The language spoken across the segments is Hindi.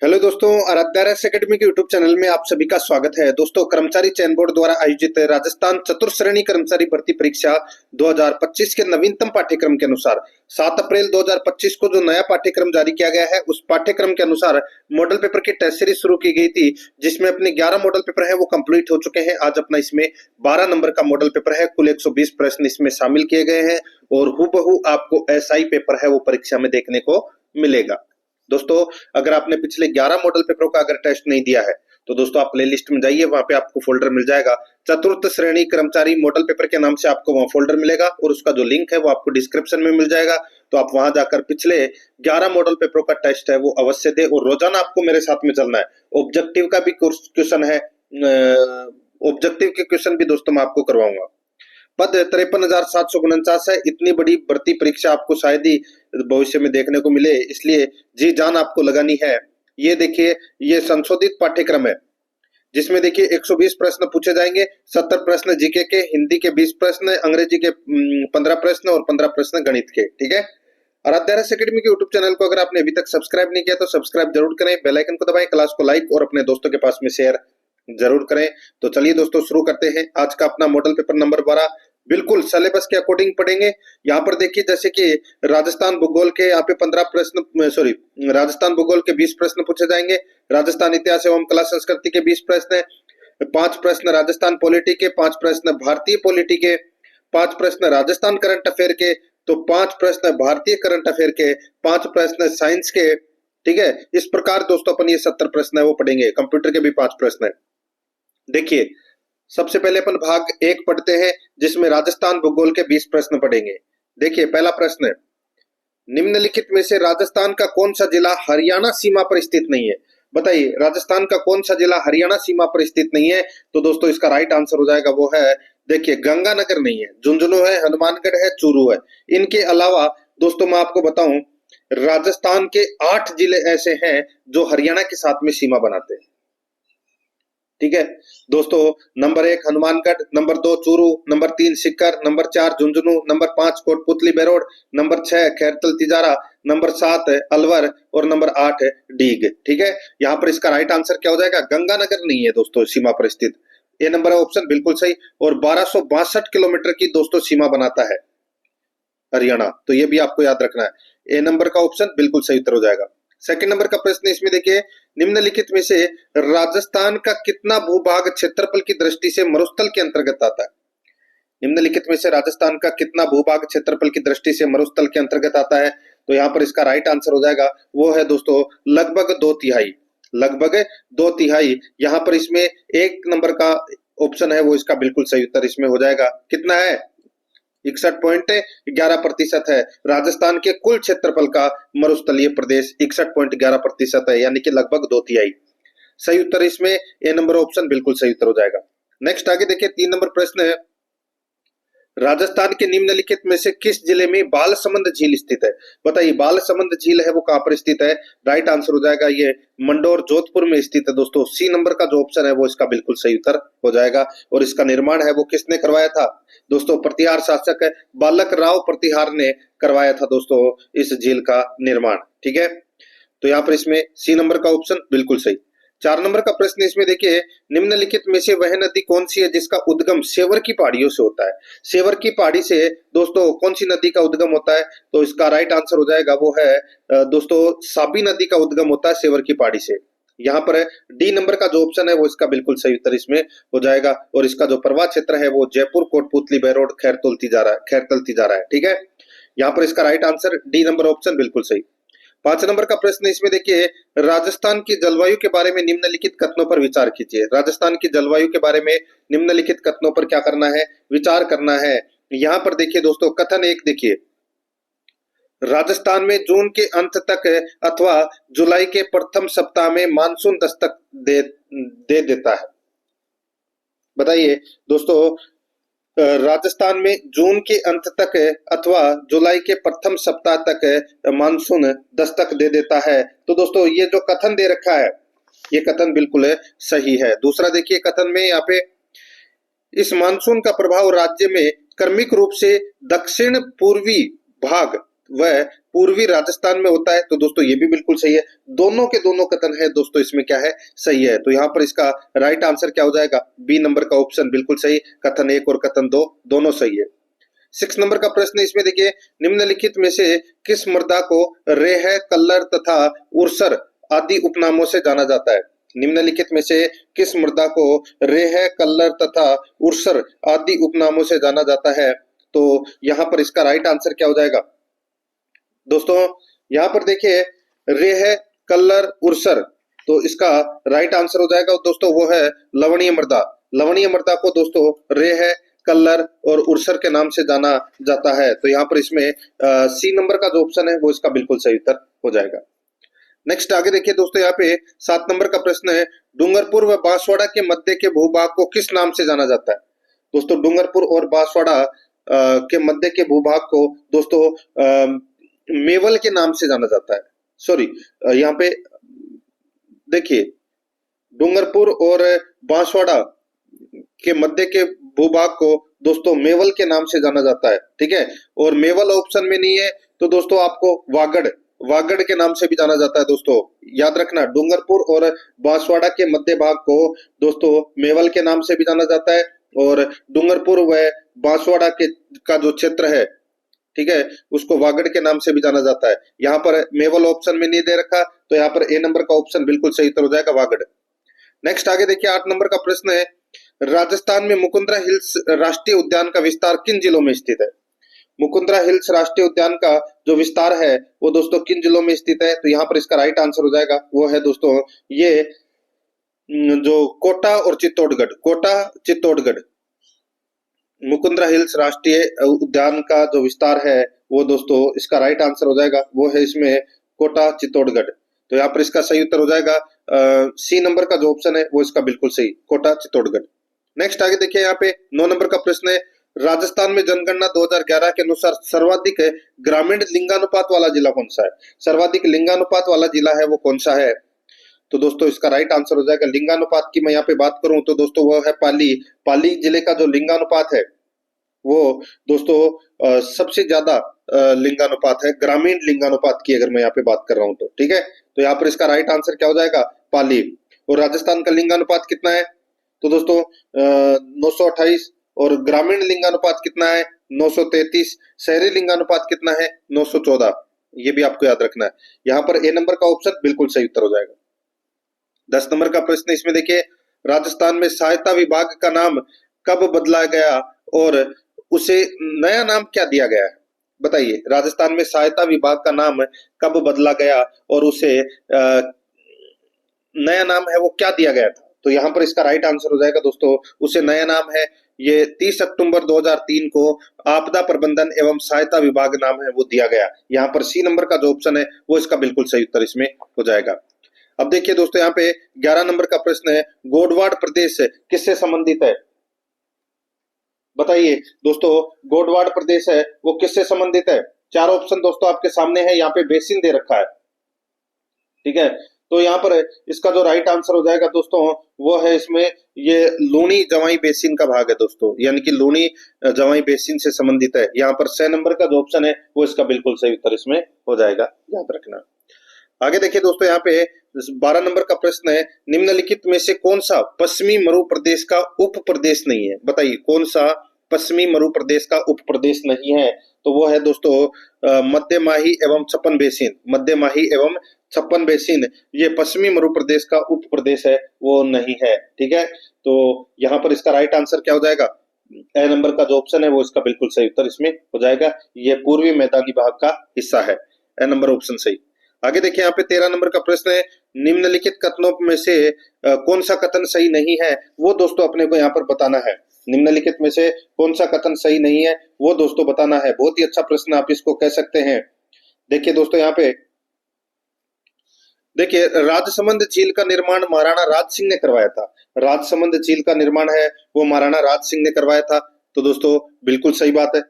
हेलो दोस्तों, आराध्यारस एकेडमी के यूट्यूब चैनल में आप सभी का स्वागत है। दोस्तों, कर्मचारी चयन बोर्ड द्वारा आयोजित राजस्थान चतुर्श्रेणी कर्मचारी भर्ती परीक्षा 2025 के नवीनतम पाठ्यक्रम के अनुसार 7 अप्रैल 2025 को जो नया पाठ्यक्रम जारी किया गया है, उस पाठ्यक्रम के अनुसार मॉडल पेपर की टेस्ट सीरीज शुरू की गई थी, जिसमें अपने 11 मॉडल पेपर है वो कंप्लीट हो चुके हैं। आज अपना इसमें 12 नंबर का मॉडल पेपर है। कुल 120 प्रश्न इसमें शामिल किए गए हैं और हूबहू आपको ऐसा ही पेपर है वो परीक्षा में देखने को मिलेगा। दोस्तों, अगर आपने पिछले 11 मॉडल पेपरों का अगर टेस्ट नहीं दिया है तो दोस्तों आप प्ले लिस्ट में जाइए, वहां पे आपको फोल्डर मिल जाएगा चतुर्थ श्रेणी कर्मचारी मॉडल पेपर के नाम से। आपको वहां फोल्डर मिलेगा और उसका जो लिंक है वो आपको डिस्क्रिप्शन में मिल जाएगा। तो आप वहां जाकर पिछले 11 मॉडल पेपरों का टेस्ट है वो अवश्य दे और रोजाना आपको मेरे साथ में चलना है। ऑब्जेक्टिव का भी क्वेश्चन है, ऑब्जेक्टिव के क्वेश्चन भी दोस्तों मैं आपको करवाऊंगा। पद 53,749 है। इतनी बड़ी भर्ती परीक्षा आपको शायद ही भविष्य में देखने को मिले, इसलिए जी जान आपको लगानी है। ये देखिए, ये संशोधित पाठ्यक्रम है जिसमें देखिए 120 प्रश्न पूछे जाएंगे। 70 प्रश्न जीके के, हिंदी के 20 प्रश्न, अंग्रेजी के 15 प्रश्न और 15 प्रश्न गणित के। ठीक है। आराध्यारस एकेडमी के यूट्यूब चैनल को अगर आपने अभी तक सब्सक्राइब नहीं किया तो सब्सक्राइब जरूर करें, बेल आइकन को दबाएं, क्लास को लाइक और अपने दोस्तों के पास में शेयर जरूर करें। तो चलिए दोस्तों शुरू करते हैं आज का अपना मॉडल पेपर नंबर 12। बिल्कुल सिलेबस के अकॉर्डिंग पढ़ेंगे। यहाँ पर देखिए, जैसे कि राजस्थान भूगोल के यहाँ पे 15 प्रश्न, राजस्थान भूगोल के 20 प्रश्न पूछे जाएंगे। राजस्थान इतिहास एवं कला संस्कृति के 20 प्रश्न है। 5 प्रश्न राजस्थान पॉलिटी के, 5 प्रश्न भारतीय पॉलिटी के, 5 प्रश्न राजस्थान करंट अफेयर के, तो 5 प्रश्न भारतीय करंट अफेयर के, 5 प्रश्न साइंस के। ठीक है। इस प्रकार दोस्तों अपन ये 70 प्रश्न है वो पढ़ेंगे। कंप्यूटर के भी 5 प्रश्न है। देखिए, सबसे पहले अपन भाग 1 पढ़ते हैं जिसमें राजस्थान भूगोल के 20 प्रश्न पढ़ेंगे। देखिए, पहला प्रश्न है, निम्नलिखित में से राजस्थान का कौन सा जिला हरियाणा सीमा पर स्थित नहीं है? बताइए, राजस्थान का कौन सा जिला हरियाणा सीमा पर स्थित नहीं है? तो दोस्तों इसका राइट आंसर हो जाएगा वो है, देखिए, गंगानगर नहीं है, झुंझुनू है, हनुमानगढ़ है, चूरू है। इनके अलावा दोस्तों मैं आपको बताऊं, राजस्थान के 8 जिले ऐसे हैं जो हरियाणा के साथ में सीमा बनाते हैं। ठीक है दोस्तों, number 1 Hanumangarh, number 2 Churu, number 3 Sikar, number 4 Jhunjhunu, number 5 Kotputli Behror, number 6 Khairthal Tijara, number 7 Alwar और नंबर 8 डीग। ठीक है। यहाँ पर इसका राइट आंसर क्या हो जाएगा? गंगानगर नहीं है दोस्तों सीमा पर स्थित। ये नंबर है ऑप्शन बिल्कुल सही। और 1262 किलोमीटर की दोस्तों सीमा बनाता है हरियाणा, तो ये भी आपको याद रखना है। ए नंबर का ऑप्शन बिल्कुल सही उत्तर हो जाएगा। सेकंड नंबर का प्रश्न इसमें देखिए, निम्नलिखित में से राजस्थान का कितना भूभाग क्षेत्रफल की दृष्टि से मरुस्थल के अंतर्गत आता है? निम्नलिखित में से राजस्थान का कितना भूभाग क्षेत्रफल की दृष्टि से मरुस्थल के अंतर्गत आता है? तो यहाँ पर इसका राइट आंसर हो जाएगा वो है दोस्तों लगभग 2/3। लगभग 2/3। यहाँ पर इसमें 1 नंबर का ऑप्शन है वो इसका बिल्कुल सही उत्तर इसमें हो जाएगा। कितना है? 61.11% है। राजस्थान के कुल क्षेत्रफल का मरुस्थलीय प्रदेश 61.11% है, यानी कि लगभग 2/3। सही उत्तर इसमें ए नंबर ऑप्शन बिल्कुल सही उत्तर हो जाएगा। नेक्स्ट आगे देखिए, 3 नंबर प्रश्न है, राजस्थान के निम्नलिखित में से किस जिले में बालसमंद झील स्थित है? बताइए, बालसमंद झील है वो कहां पर स्थित है? राइट आंसर हो जाएगा ये मंडोर जोधपुर में स्थित है दोस्तों। सी नंबर का जो ऑप्शन है वो इसका बिल्कुल सही उत्तर हो जाएगा। और इसका निर्माण है वो किसने करवाया था? दोस्तों प्रतिहार शासक है बालक राव प्रतिहार ने करवाया था दोस्तों इस झील का निर्माण। ठीक है। तो यहाँ पर इसमें सी नंबर का ऑप्शन बिल्कुल सही। 4 नंबर का प्रश्न इसमें देखिए, निम्नलिखित में से वह नदी कौन सी है जिसका उद्गम सेवर की पहाड़ियों से होता है? सेवर की पहाड़ी से दोस्तों कौन सी नदी का उद्गम होता है? तो इसका राइट आंसर हो जाएगा वो है दोस्तों साबी नदी का उद्गम होता है सेवर की पहाड़ी से। यहाँ पर डी नंबर का जो ऑप्शन है वो इसका बिल्कुल सही उत्तर इसमें हो जाएगा। और इसका जो प्रवाह क्षेत्र है वो जयपुर कोटपुतली बेरोड खैरतल तिजारा है। ठीक है। यहाँ पर इसका right answer D number option बिल्कुल सही। 5 नंबर का प्रश्न इसमें देखिए, राजस्थान की जलवायु के बारे में निम्नलिखित कथनों पर विचार कीजिए। राजस्थान की जलवायु के बारे में निम्नलिखित कथनों पर क्या करना है? विचार करना है। यहाँ पर देखिए दोस्तों, कथन 1 देखिए, राजस्थान में जून के अंत तक अथवा जुलाई के प्रथम सप्ताह में मानसून दस्तक दे देता है। बताइए दोस्तों, राजस्थान में जून के अंत तक अथवा जुलाई के प्रथम सप्ताह तक मानसून दस्तक दे देता है। तो दोस्तों ये जो कथन दे रखा है ये कथन बिल्कुल सही है। दूसरा देखिए, कथन में यहाँ पे इस मानसून का प्रभाव राज्य में क्रमिक रूप से दक्षिण पूर्वी भाग वह पूर्वी राजस्थान में होता है। तो दोस्तों ये भी बिल्कुल सही है। दोनों के दोनों कथन है दोस्तों, इसमें क्या है, सही है। तो यहाँ पर इसका राइट आंसर क्या हो जाएगा, बी नंबर का ऑप्शन बिल्कुल सही। कथन 1 और कथन 2 दोनों सही है। 6 नंबर का प्रश्न है, इसमें देखिए, निम्नलिखित में से किस मृदा को रेह, कल्लर तथा उर्सर आदि उपनामों से जाना जाता है। निम्नलिखित में से किस मृदा को रेह, कल्लर तथा उर्सर आदि उपनामों से जाना जाता है। तो यहाँ पर इसका राइट आंसर क्या हो जाएगा दोस्तों, यहाँ पर देखिए, रेह, कल्लर, उर्सर, तो इसका राइट आंसर हो जाएगा दोस्तों वो है लवणीय मृदा। लवणीय मृदा को दोस्तों रेह, कल्लर और उर्सर के नाम से जाना जाता है। तो यहाँ पर इसमें सी नंबर का जो ऑप्शन है वो इसका बिल्कुल सही उत्तर हो जाएगा। नेक्स्ट आगे देखिए दोस्तों, यहाँ पे 7 नंबर का प्रश्न है, डूंगरपुर व बांसवाड़ा के मध्य के भूभाग को किस नाम से जाना जाता है। दोस्तों डूंगरपुर और बांसवाड़ा के मध्य के भूभाग को दोस्तों मेवल के नाम से जाना जाता है। सॉरी, यहाँ पे देखिए, डूंगरपुर और बांसवाड़ा के मध्य के भूभाग को दोस्तों मेवल के नाम से जाना जाता है। ठीक है, और मेवल ऑप्शन में नहीं है तो दोस्तों आपको वागड़ के नाम से भी जाना जाता है। दोस्तों याद रखना, डूंगरपुर और बांसवाड़ा के मध्य भाग को दोस्तों मेवल के नाम से भी जाना जाता है, और डूंगरपुर व बांसवाड़ा के का जो क्षेत्र है, ठीक है, उसको वागड़ के नाम से भी जाना जाता है। यहाँ पर मेवल ऑप्शन में नहीं दे रखा, तो यहाँ पर ए नंबर का ऑप्शन बिल्कुल सही उत्तर हो जाएगा, वागड़। नेक्स्ट आगे देखिए, 8 नंबर का प्रश्न है, राजस्थान में मुकुंदरा हिल्स राष्ट्रीय उद्यान का विस्तार किन जिलों में स्थित है। मुकुंदरा हिल्स राष्ट्रीय उद्यान का जो विस्तार है वो दोस्तों किन जिलों में स्थित है। तो यहाँ पर इसका राइट आंसर हो जाएगा वो है दोस्तों ये जो कोटा और चित्तौड़गढ़, कोटा चित्तौड़गढ़। मुकुंदरा हिल्स राष्ट्रीय उद्यान का जो विस्तार है वो दोस्तों इसका राइट आंसर हो जाएगा वो है इसमें कोटा चित्तौड़गढ़। तो यहाँ पर इसका सही उत्तर हो जाएगा सी नंबर का जो ऑप्शन है वो इसका बिल्कुल सही, कोटा चित्तौड़गढ़। नेक्स्ट आगे देखिए, यहाँ पे 9 नंबर का प्रश्न है, राजस्थान में जनगणना 2011 के अनुसार सर्वाधिक ग्रामीण लिंगानुपात वाला जिला कौन सा है। सर्वाधिक लिंगानुपात वाला जिला है वो कौन सा है। तो दोस्तों इसका राइट आंसर हो जाएगा, लिंगानुपात की मैं यहाँ पे बात करूं तो दोस्तों वो है पाली। पाली जिले का जो लिंगानुपात है वो दोस्तों सबसे ज्यादा लिंगानुपात है, ग्रामीण लिंगानुपात की अगर मैं यहाँ पे बात कर रहा हूँ तो। ठीक है, तो यहाँ पर इसका राइट आंसर क्या हो जाएगा, पाली। और राजस्थान का लिंगानुपात कितना है तो दोस्तों 928, और ग्रामीण लिंगानुपात कितना है 933, शहरी लिंगानुपात कितना है 914। ये भी आपको याद रखना है। यहाँ पर ए नंबर का ऑप्शन बिल्कुल सही उत्तर हो जाएगा। 10 नंबर का प्रश्न इसमें देखिए, राजस्थान में सहायता विभाग का नाम कब बदला गया और उसे नया नाम क्या दिया गया है। बताइए, राजस्थान में सहायता विभाग का नाम कब बदला गया और उसे नया नाम है वो क्या दिया गया था। तो यहाँ पर इसका राइट आंसर हो जाएगा दोस्तों, उसे नया नाम है ये 30 अक्टूबर 2003 को आपदा प्रबंधन एवं सहायता विभाग नाम है वो दिया गया। यहाँ पर सी नंबर का जो ऑप्शन है वो इसका बिल्कुल सही उत्तर इसमें हो जाएगा। अब देखिए दोस्तों, यहाँ पे 11 नंबर का प्रश्न है, गोडवाड़ प्रदेश किससे संबंधित है। बताइए दोस्तों, गोडवाड़ प्रदेश है वो किससे संबंधित है। 4 ऑप्शन दोस्तों आपके सामने है, यहाँ पे बेसिन दे रखा है। ठीक है, तो यहाँ पर इसका जो राइट आंसर हो जाएगा दोस्तों वो है इसमें ये लूणी जवाई बेसिन का भाग है दोस्तों, यानी कि लूणी जवाई बेसिन से संबंधित है। यहाँ पर 6 नंबर का जो ऑप्शन है वो इसका बिल्कुल सही उत्तर इसमें हो जाएगा, याद रखना। आगे देखिए दोस्तों, यहाँ पे 12 नंबर का प्रश्न है, निम्नलिखित में से कौन सा पश्चिमी मरु प्रदेश का उप प्रदेश नहीं है। बताइए कौन सा पश्चिमी मरु प्रदेश का उप प्रदेश नहीं है। तो वो है दोस्तों मध्य माही एवं छप्पन बेसिन। मध्य माही एवं छप्पन बेसिन ये पश्चिमी मरु प्रदेश का उप प्रदेश है, वो नहीं है। ठीक है, तो यहाँ पर इसका राइट आंसर क्या हो जाएगा, ए नंबर का जो ऑप्शन है वो इसका बिल्कुल सही उत्तर इसमें हो जाएगा। ये पूर्वी मैदानी भाग का हिस्सा है, ए नंबर ऑप्शन सही। आगे देखिए, यहाँ पे 13 नंबर का प्रश्न है, निम्नलिखित कथनों में से कौन सा कथन सही नहीं है वो दोस्तों अपने को यहाँ पर बताना है। निम्नलिखित में से कौन सा कथन सही नहीं है वो दोस्तों बताना है। बहुत ही अच्छा प्रश्न आप इसको कह सकते हैं। देखिए दोस्तों, यहाँ पे देखिए, राजसमंद झील का निर्माण महाराणा राज सिंह ने करवाया था। राजसमंद झील का निर्माण है वो महाराणा राज सिंह ने करवाया था। तो दोस्तों बिल्कुल सही बात है।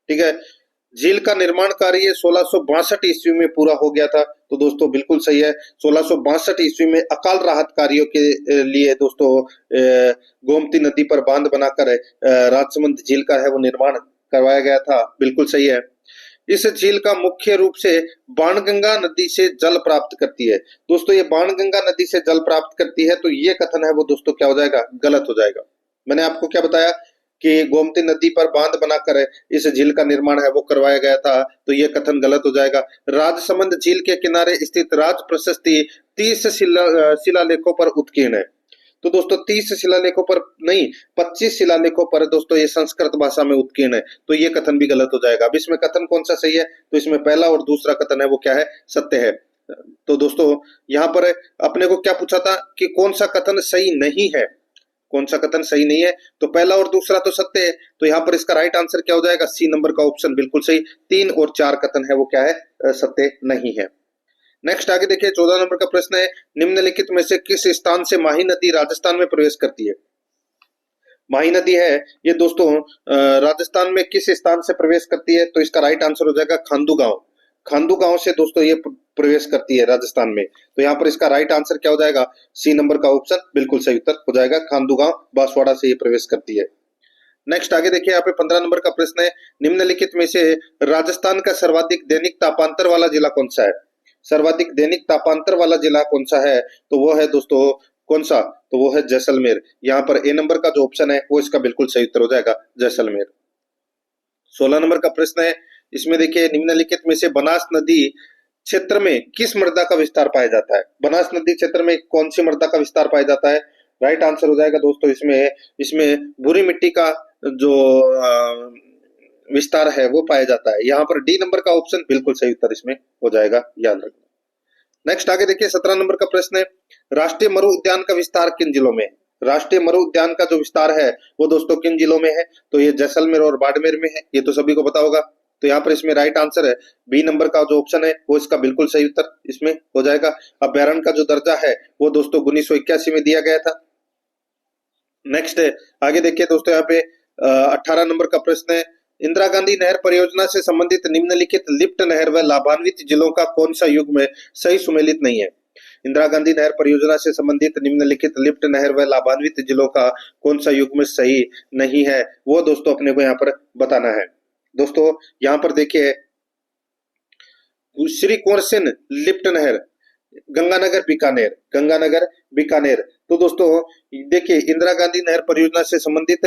ठीक है, झील का निर्माण कार्य 1662 ईस्वी में पूरा हो गया था। तो दोस्तों बिल्कुल सही है। 1662 ईस्वी में अकाल राहत कार्यों के लिए दोस्तों गोमती नदी पर बांध बनाकर राजसमंद झील का है वो निर्माण करवाया गया था। बिल्कुल सही है। इस झील का मुख्य रूप से बाणगंगा नदी से जल प्राप्त करती है। दोस्तों ये बाणगंगा नदी से जल प्राप्त करती है, तो ये कथन है वो दोस्तों क्या हो जाएगा, गलत हो जाएगा। मैंने आपको क्या बताया कि गोमती नदी पर बांध बनाकर इस झील का निर्माण है वो करवाया गया था, तो ये कथन गलत हो जाएगा। राजसमंद झील के किनारे स्थित राज प्रशस्ति 30 शिलालेखों पर उत्कीर्ण है। तो दोस्तों 30 शिलालेखों पर नहीं, 25 शिलालेखों पर दोस्तों ये संस्कृत भाषा में उत्कीर्ण है, तो ये कथन भी गलत हो जाएगा। अब इसमें कथन कौन सा सही है, तो इसमें पहला और दूसरा कथन है वो क्या है, सत्य है। तो दोस्तों यहाँ पर अपने को क्या पूछा था कि कौन सा कथन सही नहीं है, कौन सा कथन सही नहीं है, तो पहला और दूसरा तो सत्य है, तो यहाँ पर इसका राइट आंसर क्या हो जाएगा, सी नंबर का ऑप्शन बिल्कुल सही। 3 और 4 कथन है वो क्या है, सत्य नहीं है। नेक्स्ट आगे देखिए 14 नंबर का प्रश्न है, निम्नलिखित में से किस स्थान से माही नदी राजस्थान में प्रवेश करती है। माही नदी है ये दोस्तों राजस्थान में किस स्थान से प्रवेश करती है, तो इसका राइट आंसर हो जाएगा खांडू गांव। खांडू गांव से दोस्तों ये प्रवेश करती है राजस्थान में, तो यहाँ पर इसका राइट आंसर क्या हो जाएगा, सी नंबर का ऑप्शन बिल्कुल सही उत्तर हो जाएगा। खांडू गांव बांसवाड़ा से ये प्रवेश करती है। नेक्स्ट आगे देखिए यहाँ पे 15 नंबर का प्रश्न है, निम्नलिखित में से राजस्थान का सर्वाधिक दैनिक तापांतर वाला जिला कौन सा है। सर्वाधिक दैनिक तापांतर वाला जिला कौन सा है, तो वो है दोस्तों कौन सा, तो वो है जैसलमेर। यहाँ पर ए नंबर का जो ऑप्शन है वो इसका बिल्कुल सही उत्तर हो जाएगा, जैसलमेर। 16 नंबर का प्रश्न है, इसमें देखिए निम्नलिखित में से बनास नदी क्षेत्र में किस मृदा का विस्तार पाया जाता है। बनास नदी क्षेत्र में कौन सी मृदा का विस्तार पाया जाता है, राइट आंसर हो जाएगा दोस्तों इसमें भूरी मिट्टी का जो विस्तार है वो पाया जाता है। यहाँ पर डी नंबर का ऑप्शन बिल्कुल सही उत्तर इसमें हो जाएगा, याद रखना। नेक्स्ट आगे देखिए 17 नंबर का प्रश्न है, राष्ट्रीय मरु उद्यान का विस्तार किन जिलों में। राष्ट्रीय मरु उद्यान का जो विस्तार है वो दोस्तों किन जिलों में है, तो ये जैसलमेर और बाड़मेर में है, ये तो सभी को पता होगा। तो यहाँ पर इसमें राइट आंसर है बी नंबर का जो ऑप्शन है वो इसका बिल्कुल सही उत्तर इसमें हो जाएगा। अभ्यारण्य का जो दर्जा है वो दोस्तों 1981 में दिया गया था। नेक्स्ट आगे देखिए दोस्तों यहाँ पे 18 नंबर का प्रश्न है, इंदिरा गांधी नहर परियोजना से संबंधित निम्नलिखित लिफ्ट नहर व लाभान्वित जिलों का कौन सा युग्म सही सुमेलित नहीं है। इंदिरा गांधी नहर परियोजना से संबंधित निम्नलिखित लिफ्ट नहर व लाभान्वित जिलों का कौन सा युग्म सही नहीं है, वो दोस्तों अपने को यहाँ पर बताना है। दोस्तों यहाँ पर देखिए श्री कुंवर सिंह लिफ्ट नहर गंगानगर बीकानेर, गंगानगर बीकानेर। तो दोस्तों देखिए इंदिरा गांधी नहर परियोजना से संबंधित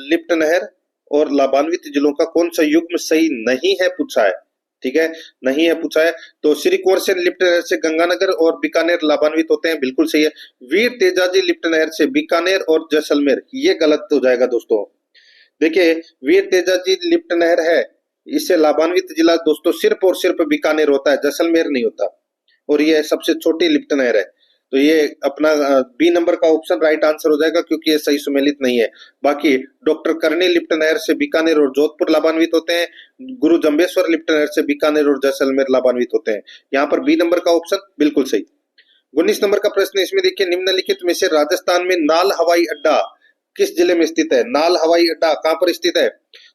लिफ्ट नहर और लाभान्वित जिलों का कौन सा युग्म सही नहीं है पूछा है, ठीक है, नहीं है पूछा है। तो श्री कुंवर सिंह लिफ्ट नहर से गंगानगर और बीकानेर लाभान्वित होते हैं, बिल्कुल सही है। वीर तेजाजी लिफ्ट नहर से बीकानेर और जैसलमेर, ये गलत हो जाएगा दोस्तों। देखिए वीर तेजाजी लिफ्ट नहर है, इससे लाभान्वित जिला दोस्तों सिर्फ और सिर्फ बीकानेर होता है, जैसलमेर नहीं होता, और ये सबसे छोटी लिफ्ट नहर है। तो ये अपना बी नंबर का ऑप्शन राइट आंसर हो जाएगा, क्योंकि ये सही सुमेलित नहीं है। बाकी डॉक्टर करनी लिफ्ट नहर से बीकानेर और जोधपुर लाभान्वित होते हैं, गुरु जम्बेश्वर लिफ्ट नहर से बीकानेर और जैसलमेर लाभान्वित होते हैं। यहाँ पर बी नंबर का ऑप्शन बिल्कुल सही। 19 नंबर का प्रश्न, इसमें देखिए निम्नलिखित में से राजस्थान में नाल हवाई अड्डा किस जिले में स्थित है। नाल हवाई अड्डा कहाँ पर स्थित है,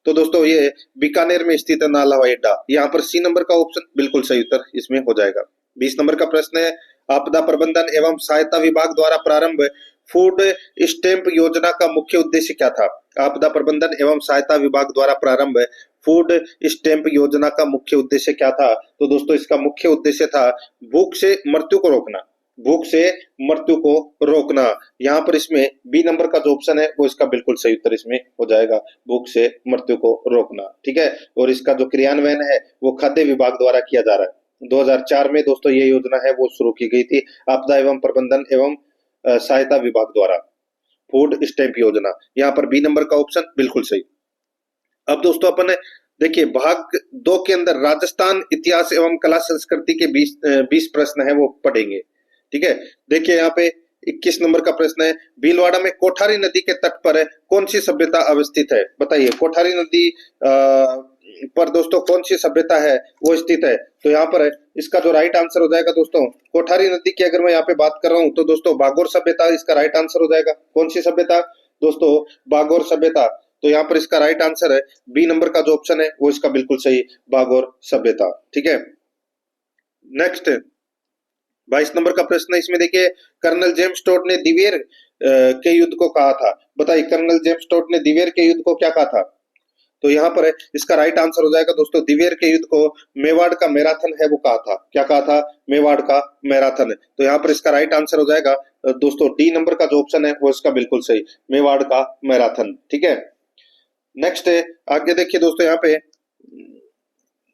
तो दोस्तों ये बीकानेर में स्थित है नाल हवाई अड्डा। यहाँ पर सी नंबर का ऑप्शन बिल्कुल सही उत्तर इसमें हो जाएगा। 20 नंबर का प्रश्न है, आपदा प्रबंधन एवं सहायता विभाग द्वारा प्रारंभ फूड स्टैंप योजना का मुख्य उद्देश्य क्या था। आपदा प्रबंधन एवं सहायता विभाग द्वारा प्रारंभ फूड स्टैंप योजना का मुख्य उद्देश्य क्या था, तो दोस्तों इसका मुख्य उद्देश्य था भूख से मृत्यु को रोकना, भूख से मृत्यु को रोकना। यहाँ पर इसमें बी नंबर का जो ऑप्शन है वो इसका बिल्कुल सही उत्तर इसमें हो जाएगा, भूख से मृत्यु को रोकना, ठीक है। और इसका जो क्रियान्वयन है वो खाद्य विभाग द्वारा किया जा रहा है। 2004 में दोस्तों ये योजना है वो शुरू की गई थी, आपदा एवं प्रबंधन एवं सहायता विभाग द्वारा फूड स्टैंप योजना। यहाँ पर बी नंबर का ऑप्शन बिल्कुल सही। अब दोस्तों अपन देखिए भाग 2 के अंदर राजस्थान इतिहास एवं कला संस्कृति के 20 प्रश्न है वो पढ़ेंगे, ठीक है। देखिए यहाँ पे 21 नंबर का प्रश्न है, भीलवाड़ा में कोठारी नदी के तट पर कौन सी सभ्यता अवस्थित है। बताइए कोठारी नदी पर दोस्तों कौन सी सभ्यता है वो स्थित है। तो यहाँ पर इसका जो राइट आंसर हो जाएगा दोस्तों, कोठारी नदी की अगर मैं यहाँ पे बात कर रहा हूँ तो दोस्तों बागोर सभ्यता इसका राइट आंसर हो जाएगा। कौन सी सभ्यता दोस्तों, बागोर सभ्यता। तो यहाँ पर इसका राइट आंसर है बी नंबर का जो ऑप्शन है वो इसका बिल्कुल सही, बागोर सभ्यता, ठीक है। नेक्स्ट 22 नंबर का प्रश्न है, इसमें देखिए कर्नल जेम्स टोड ने दिवेर के युद्ध को कहा था। बताइए कर्नल जेम्स टोड ने दिवेर के युद्ध को क्या कहा था। तो यहाँ पर इसका राइट आंसर हो जाएगा दोस्तों, दिवेर के युद्ध को मेवाड़ का मैराथन है वो कहा था। क्या कहा था? मेवाड़ का मैराथन। तो यहाँ पर इसका राइट आंसर हो जाएगा दोस्तों डी नंबर का जो ऑप्शन है वो इसका बिल्कुल सही, मेवाड़ का मैराथन। ठीक है, नेक्स्ट आगे देखिए दोस्तों, यहाँ पे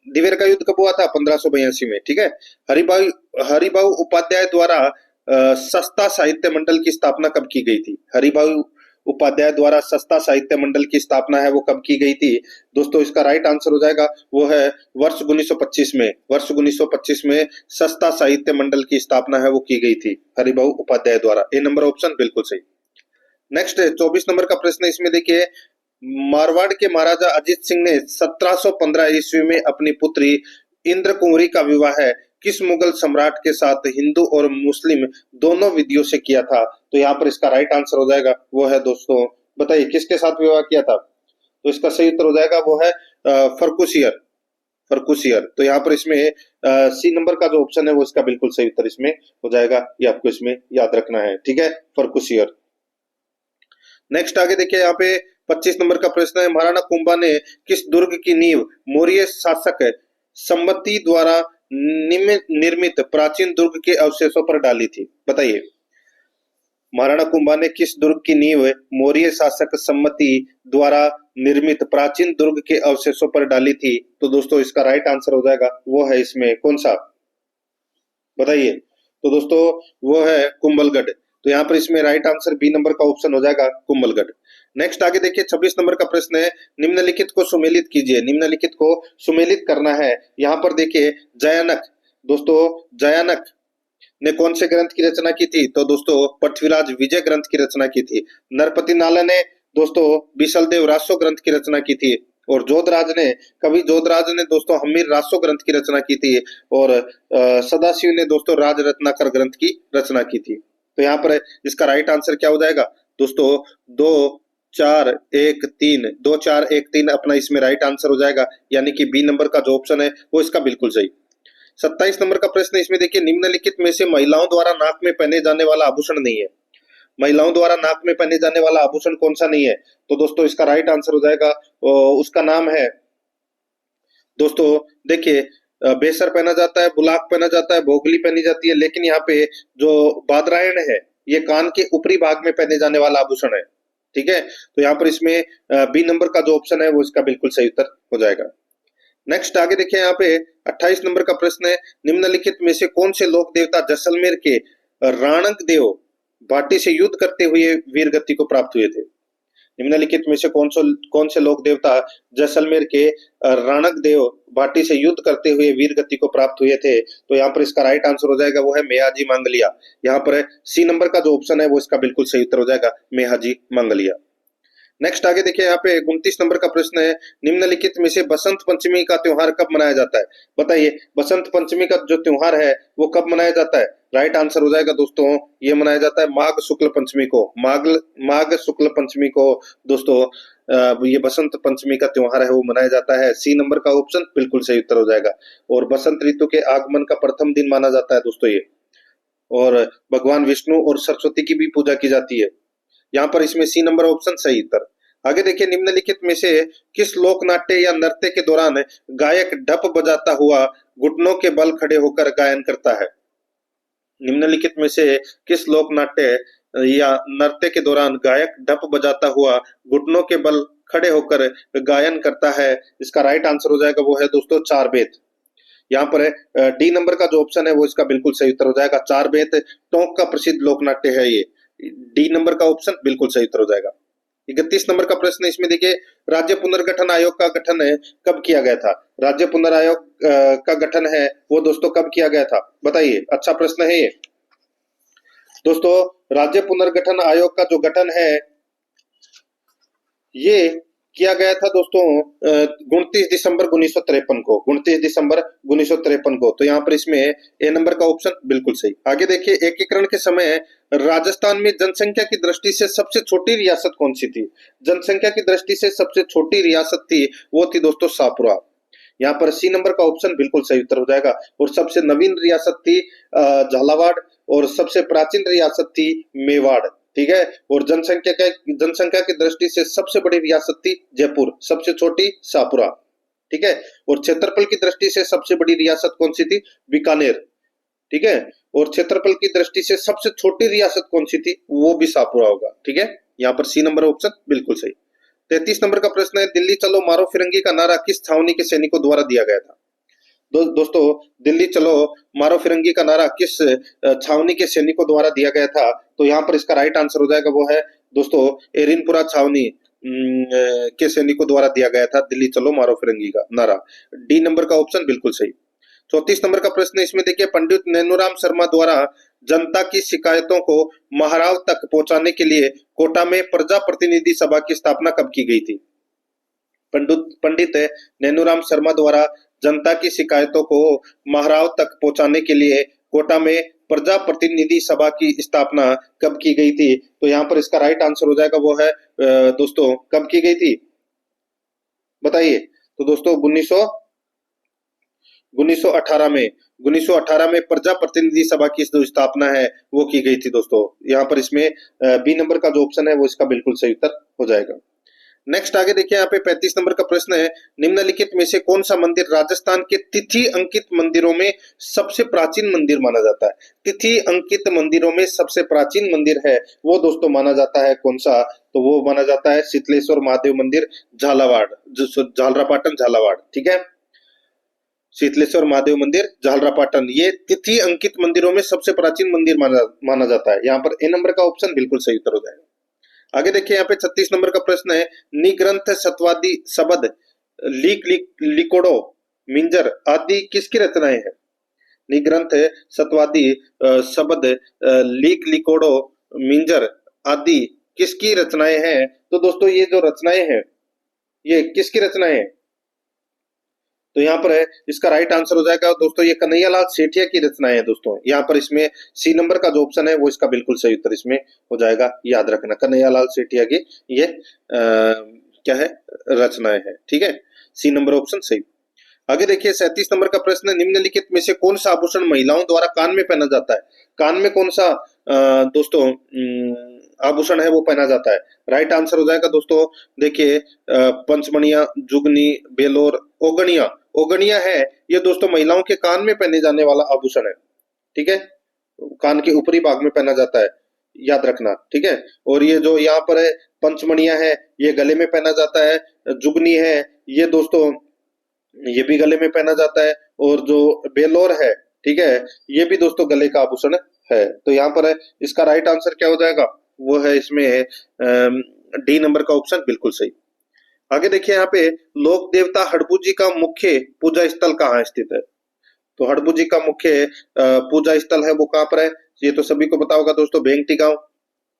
दिवेर का युद्ध कब हुआ था? 1582 में। ठीक है, हरिभाऊ उपाध्याय द्वारा सस्ता साहित्य मंडल की स्थापना कब की गई थी? हरिभाऊ उपाध्याय द्वारा सस्ता साहित्य मंडल की स्थापना है वो कब की गई थी? दोस्तों इसका राइट आंसर हो जाएगा वो है वर्ष 1925 में। वर्ष 1925 में सस्ता साहित्य मंडल की स्थापना है वो की गई थी हरिभाऊ उपाध्याय द्वारा। ए नंबर ऑप्शन बिल्कुल सही। नेक्स्ट 24 नंबर का प्रश्न, इसमें देखिए, मारवाड़ के महाराजा अजीत सिंह ने 1715 ईस्वी में अपनी पुत्री इंद्र कुंवरी का विवाह है किस मुगल सम्राट के साथ हिंदू और मुस्लिम दोनों विधियों से किया था? तो यहाँ पर इसका राइट आंसर हो जाएगा वो है दोस्तों, बताइए किसके साथ विवाह किया था? तो इसका सही उत्तर हो जाएगा वो है फर्रुखियर। फर्रुखियर। तो यहाँ पर इसमें सी नंबर का जो ऑप्शन है वो इसका बिल्कुल सही उत्तर इसमें हो जाएगा, ये आपको इसमें याद रखना है। ठीक है, फर्रुखियर। नेक्स्ट आगे देखिए, यहाँ पे 25 नंबर का प्रश्न है, महाराणा कुंभा ने किस दुर्ग की नींव मौर्य शासक संमति द्वारा निर्मित प्राचीन दुर्ग के अवशेषों पर डाली थी? बताइए, महाराणा कुंभा ने किस दुर्ग की नींव मौर्य शासक संमति द्वारा निर्मित प्राचीन दुर्ग के अवशेषों पर डाली थी? तो दोस्तों इसका राइट आंसर हो जाएगा वो है इसमें कौन सा? बताइए। तो दोस्तों वो है कुंभलगढ़। तो यहाँ पर इसमें राइट आंसर बी नंबर का ऑप्शन हो जाएगा कुंभलगढ़। नेक्स्ट आगे देखिए, 26 नंबर का प्रश्न है, निम्नलिखित को सुमेलित कीजिए। निम्नलिखित को सुमेलित करना है। यहाँ पर देखिए, जयानक, दोस्तों जयानक ने कौन से ग्रंथ की रचना की थी? तो दोस्तों पृथ्वीराज विजय ग्रंथ की रचना की थी। नरपति नाला ने दोस्तों बिसलदेव रासो ग्रंथ की रचना की थी। और जोधराज ने, कवि जोधराज ने दोस्तों हमीर रासो ग्रंथ की रचना की थी। और सदाशिव ने दोस्तों राज रत्नाकर ग्रंथ की रचना की थी। तो यहाँ पर इसका राइट आंसर क्या हो जाएगा दोस्तों? 2 4 1 3, 2 4 1 3 अपना इसमें राइट आंसर हो जाएगा, यानी कि बी नंबर का जो ऑप्शन है वो इसका बिल्कुल सही। 27 नंबर का प्रश्न, इसमें देखिए, निम्नलिखित में से महिलाओं द्वारा नाक में पहने जाने वाला आभूषण नहीं है। महिलाओं द्वारा नाक में पहने जाने वाला आभूषण कौन सा नहीं है? तो दोस्तों इसका राइट आंसर हो जाएगा, उसका नाम है दोस्तों, देखिए, बेसर पहना जाता है, बुलाक पहना जाता है, भोगली पहनी जाती है, लेकिन यहाँ पे जो बादरायण है ये कान के ऊपरी भाग में पहने जाने वाला आभूषण है। ठीक है, तो यहाँ पर इसमें बी नंबर का जो ऑप्शन है वो इसका बिल्कुल सही उत्तर हो जाएगा। नेक्स्ट आगे देखिए, यहाँ पे 28 नंबर का प्रश्न है, निम्नलिखित में से कौन से लोक देवता जैसलमेर के राणक देव भाटी से युद्ध करते हुए वीर गति को प्राप्त हुए थे? निम्नलिखित में से कौन से लोक देवता जैसलमेर के राणक देव भाटी से युद्ध करते हुए वीर गति को प्राप्त हुए थे? तो यहाँ पर इसका राइट आंसर हो जाएगा वो है मेहाजी मांगलिया। यहाँ पर सी नंबर का जो ऑप्शन है वो इसका बिल्कुल सही उत्तर हो जाएगा, मेहाजी मांगलिया। नेक्स्ट आगे देखिए, यहाँ पे 29 नंबर का प्रश्न है, निम्नलिखित में से बसंत पंचमी का त्योहार कब मनाया जाता है? बताइए, बसंत पंचमी का जो त्योहार है वो कब मनाया जाता है? राइट आंसर हो जाएगा दोस्तों, ये मनाया जाता है माघ शुक्ल पंचमी को। माघ शुक्ल पंचमी को दोस्तों ये बसंत पंचमी का त्योहार है वो मनाया जाता है। सी नंबर का ऑप्शन बिल्कुल सही उत्तर हो जाएगा। और बसंत ऋतु के आगमन का प्रथम दिन माना जाता है दोस्तों ये। और भगवान विष्णु और सरस्वती की भी पूजा की जाती है। यहाँ पर इसमें सी नंबर ऑप्शन सही उत्तर। आगे देखिए, निम्नलिखित में से किस लोक नाट्य या नृत्य के दौरान गायक ढप बजाता हुआ घुटनों के बल खड़े होकर गायन करता है? निम्नलिखित में से किस लोक नाट्य या नृत्य के दौरान गायक ढप बजाता हुआ घुटनों के बल खड़े होकर गायन करता है? इसका राइट आंसर हो जाएगा वो है दोस्तों चार बेत। यहाँ पर डी नंबर का जो ऑप्शन है वो इसका बिल्कुल सही उत्तर हो जाएगा। चार बेत टोंक का प्रसिद्ध लोक नाट्य है ये। डी नंबर का ऑप्शन बिल्कुल सही उत्तर हो जाएगा। 31 नंबर का प्रश्न, इसमें देखिए, राज्य पुनर्गठन आयोग का गठन कब किया गया था? राज्य पुनरायोग का गठन है वो दोस्तों कब किया गया था? बताइए, अच्छा प्रश्न है ये दोस्तों। राज्य पुनर्गठन आयोग का जो गठन है ये किया गया था दोस्तों 29 दिसंबर 1953 को। 29 दिसंबर 1953 को। तो यहाँ पर इसमें ए नंबर का ऑप्शन बिल्कुल सही। आगे देखिए, एकीकरण के समय राजस्थान में जनसंख्या की दृष्टि से सबसे छोटी रियासत कौन सी थी? जनसंख्या की दृष्टि से सबसे छोटी रियासत थी वो थी दोस्तों शाहपुरा। यहाँ पर सी नंबर का ऑप्शन बिल्कुल सही उत्तर हो जाएगा। और सबसे नवीन रियासत थी झालावाड़ और सबसे प्राचीन रियासत थी मेवाड़। ठीक है। और जनसंख्या की दृष्टि से सबसे बड़ी रियासत थी जयपुर, सबसे छोटी शाहपुरा, ठीक है। और क्षेत्रफल की दृष्टि से सबसे बड़ी रियासत कौन सी थी? बीकानेर, ठीक है। और क्षेत्रफल की दृष्टि से सबसे छोटी रियासत कौन सी थी? वो भी शाहपुरा होगा, ठीक है। यहाँ पर सी नंबर ऑप्शन बिल्कुल सही। 33 नंबर का प्रश्न है, दिल्ली चलो मारो फिरंगी का नारा किस छावनी के सैनिकों द्वारा दिया गया था? दोस्तों, दिल्ली चलो मारो फिरंगी का नारा किस छावनी के सैनिकों द्वारा दिया गया था? तो यहाँ पर इसका राइट आंसर हो जाएगा, वो है दोस्तों एरिनपुरा छावनी के सैनिकों द्वारा दिया गया था दिल्ली चलो मारो फिरंगी का नारा। डी नंबर का ऑप्शन बिल्कुल सही। 34 नंबर का प्रश्न है, इसमें देखिए, पंडित नैनूराम शर्मा द्वारा जनता की शिकायतों को महाराव तक पहुंचाने के लिए कोटा में प्रजा प्रतिनिधि सभा की स्थापना कब की गई थी? पंडित नैनूराम शर्मा द्वारा जनता की शिकायतों को महाराव तक पहुंचाने के लिए कोटा में प्रजा प्रतिनिधि सभा की स्थापना कब की गई थी? तो यहाँ पर इसका राइट आंसर हो जाएगा, वो है दोस्तों कब की गई थी बताइए? तो दोस्तों 1918 में प्रजा प्रतिनिधि सभा की जो स्थापना है वो की गई थी दोस्तों। यहाँ पर इसमें बी नंबर का जो ऑप्शन है वो इसका बिल्कुल सही उत्तर हो जाएगा। नेक्स्ट आगे देखिए, यहाँ पे 35 नंबर का प्रश्न है, निम्नलिखित में से कौन सा मंदिर राजस्थान के तिथि अंकित मंदिरों में सबसे प्राचीन मंदिर माना जाता है? तिथि अंकित मंदिरों में सबसे प्राचीन मंदिर है वो दोस्तों माना जाता है कौन सा? तो वो माना जाता है शीतलेश्वर महादेव मंदिर झालावाड़, जो झालरापाटन झालावाड़, ठीक है। शीतलेश्वर महादेव मंदिर झालरापाटन, ये तिथि अंकित मंदिरों में सबसे प्राचीन मंदिर माना जाता है। यहाँ पर ए नंबर का ऑप्शन बिल्कुल सही उत्तर हो जाएगा। आगे देखिए, यहाँ पे 36 नंबर का प्रश्न है, निग्रंथ सतवादी शब्द लीक लिकोड़ो मिंजर आदि किसकी रचनाएं हैं? निग्रंथ सतवादी शब्द लीक लिकोड़ो मिंजर आदि किसकी रचनाएं हैं? तो दोस्तों ये जो रचनाएं हैं ये किसकी रचनाएं हैं? तो यहाँ पर है इसका राइट आंसर हो जाएगा दोस्तों, ये कन्हैयालाल सेठिया की रचनाएं हैं दोस्तों। यहाँ पर इसमें सी नंबर का जो ऑप्शन है वो इसका बिल्कुल सही उत्तर इसमें हो जाएगा, याद रखना कन्हैयालाल सेठिया की ये क्या है रचनाएं है, ठीक है। सी नंबर ऑप्शन सही। आगे देखिए 37 नंबर का प्रश्न, निम्नलिखित में से कौन सा आभूषण महिलाओं द्वारा कान में पहना जाता है? कान में कौन सा दोस्तों आभूषण है वो पहना जाता है? राइट आंसर हो जाएगा दोस्तों, देखिए पंचमणिया, जुगनी, बेलोर, ओगनिया। ओगनिया है ये दोस्तों महिलाओं के कान में पहने जाने वाला आभूषण है, ठीक है। कान के ऊपरी भाग में पहना जाता है, याद रखना, ठीक है। और ये जो यहाँ पर है पंचमणिया है ये गले में पहना जाता है, जुगनी है ये दोस्तों ये भी गले में पहना जाता है, और जो बेलोर है, ठीक है, ये भी दोस्तों गले का आभूषण है। तो यहाँ पर है इसका राइट आंसर क्या हो जाएगा, वो है इसमें डी नंबर का ऑप्शन बिल्कुल सही। आगे देखिए, यहाँ पे लोक देवता हड़बू जी का मुख्य पूजा स्थल कहाँ स्थित है? तो हड़बू जी का मुख्य पूजा स्थल है वो कहाँ पर है? ये तो सभी को पता होगा दोस्तों, भेंगटी गांव।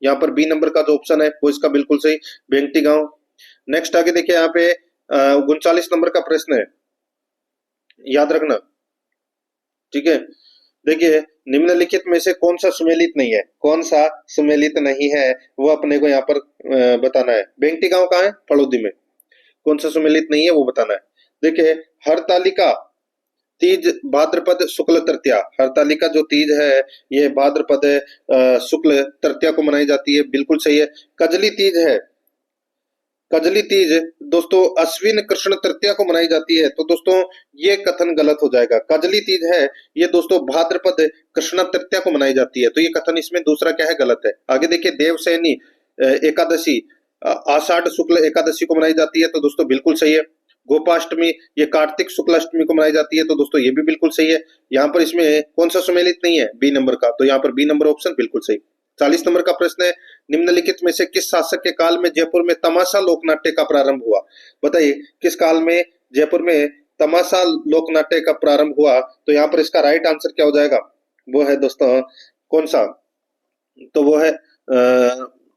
यहाँ पर बी नंबर का जो ऑप्शन है वो इसका बिल्कुल सही, भेंगटी गांव। नेक्स्ट आगे देखिए, यहाँ पे 39 नंबर का प्रश्न है, याद रखना, ठीक है। देखिए निम्नलिखित में से कौन सा सुमेलित नहीं है? कौन सा सुमेलित नहीं है वो अपने को यहाँ पर बताना है। भेंगटी गांव कहाँ है? फड़ौदी में। कौन सा सुमेलित नहीं है वो बताना है। देखिए हरतालिका तीज भाद्रपद शुक्ल तृतीया, हरतालिका जो तीज है ये भाद्रपद शुक्ल तृतीया को मनाई जाती है, बिल्कुल सही है। कजली तीज है, कजली तीज दोस्तों अश्विन कृष्ण तृतीया को मनाई जाती है, तो दोस्तों ये कथन गलत हो जाएगा। कजली तीज है ये दोस्तों भाद्रपद कृष्ण तृतीया को मनाई जाती है, तो ये कथन इसमें दूसरा क्या है, गलत है। आगे देखिए देवसैनी एकादशी आषाढ़ शुक्ल एकादशी को मनाई जाती है, तो दोस्तों बिल्कुल सही है। गोपाष्टमी ये कार्तिक शुक्ल अष्टमी को मनाई जाती है, तो दोस्तों ये भी बिल्कुल सही है। यहाँ पर इसमें कौन सा सुमेलित नहीं है? बी नंबर का, तो यहाँ पर बी नंबर ऑप्शन बिल्कुल सही। 40 नंबर का प्रश्न है, निम्नलिखित में से किस शासक के काल में जयपुर में तमाशा लोकनाट्य का प्रारंभ हुआ? बताइए किस काल में जयपुर में तमाशा लोकनाट्य का प्रारंभ हुआ? तो यहाँ पर इसका राइट आंसर क्या हो जाएगा, वो है दोस्तों कौन सा, तो वो है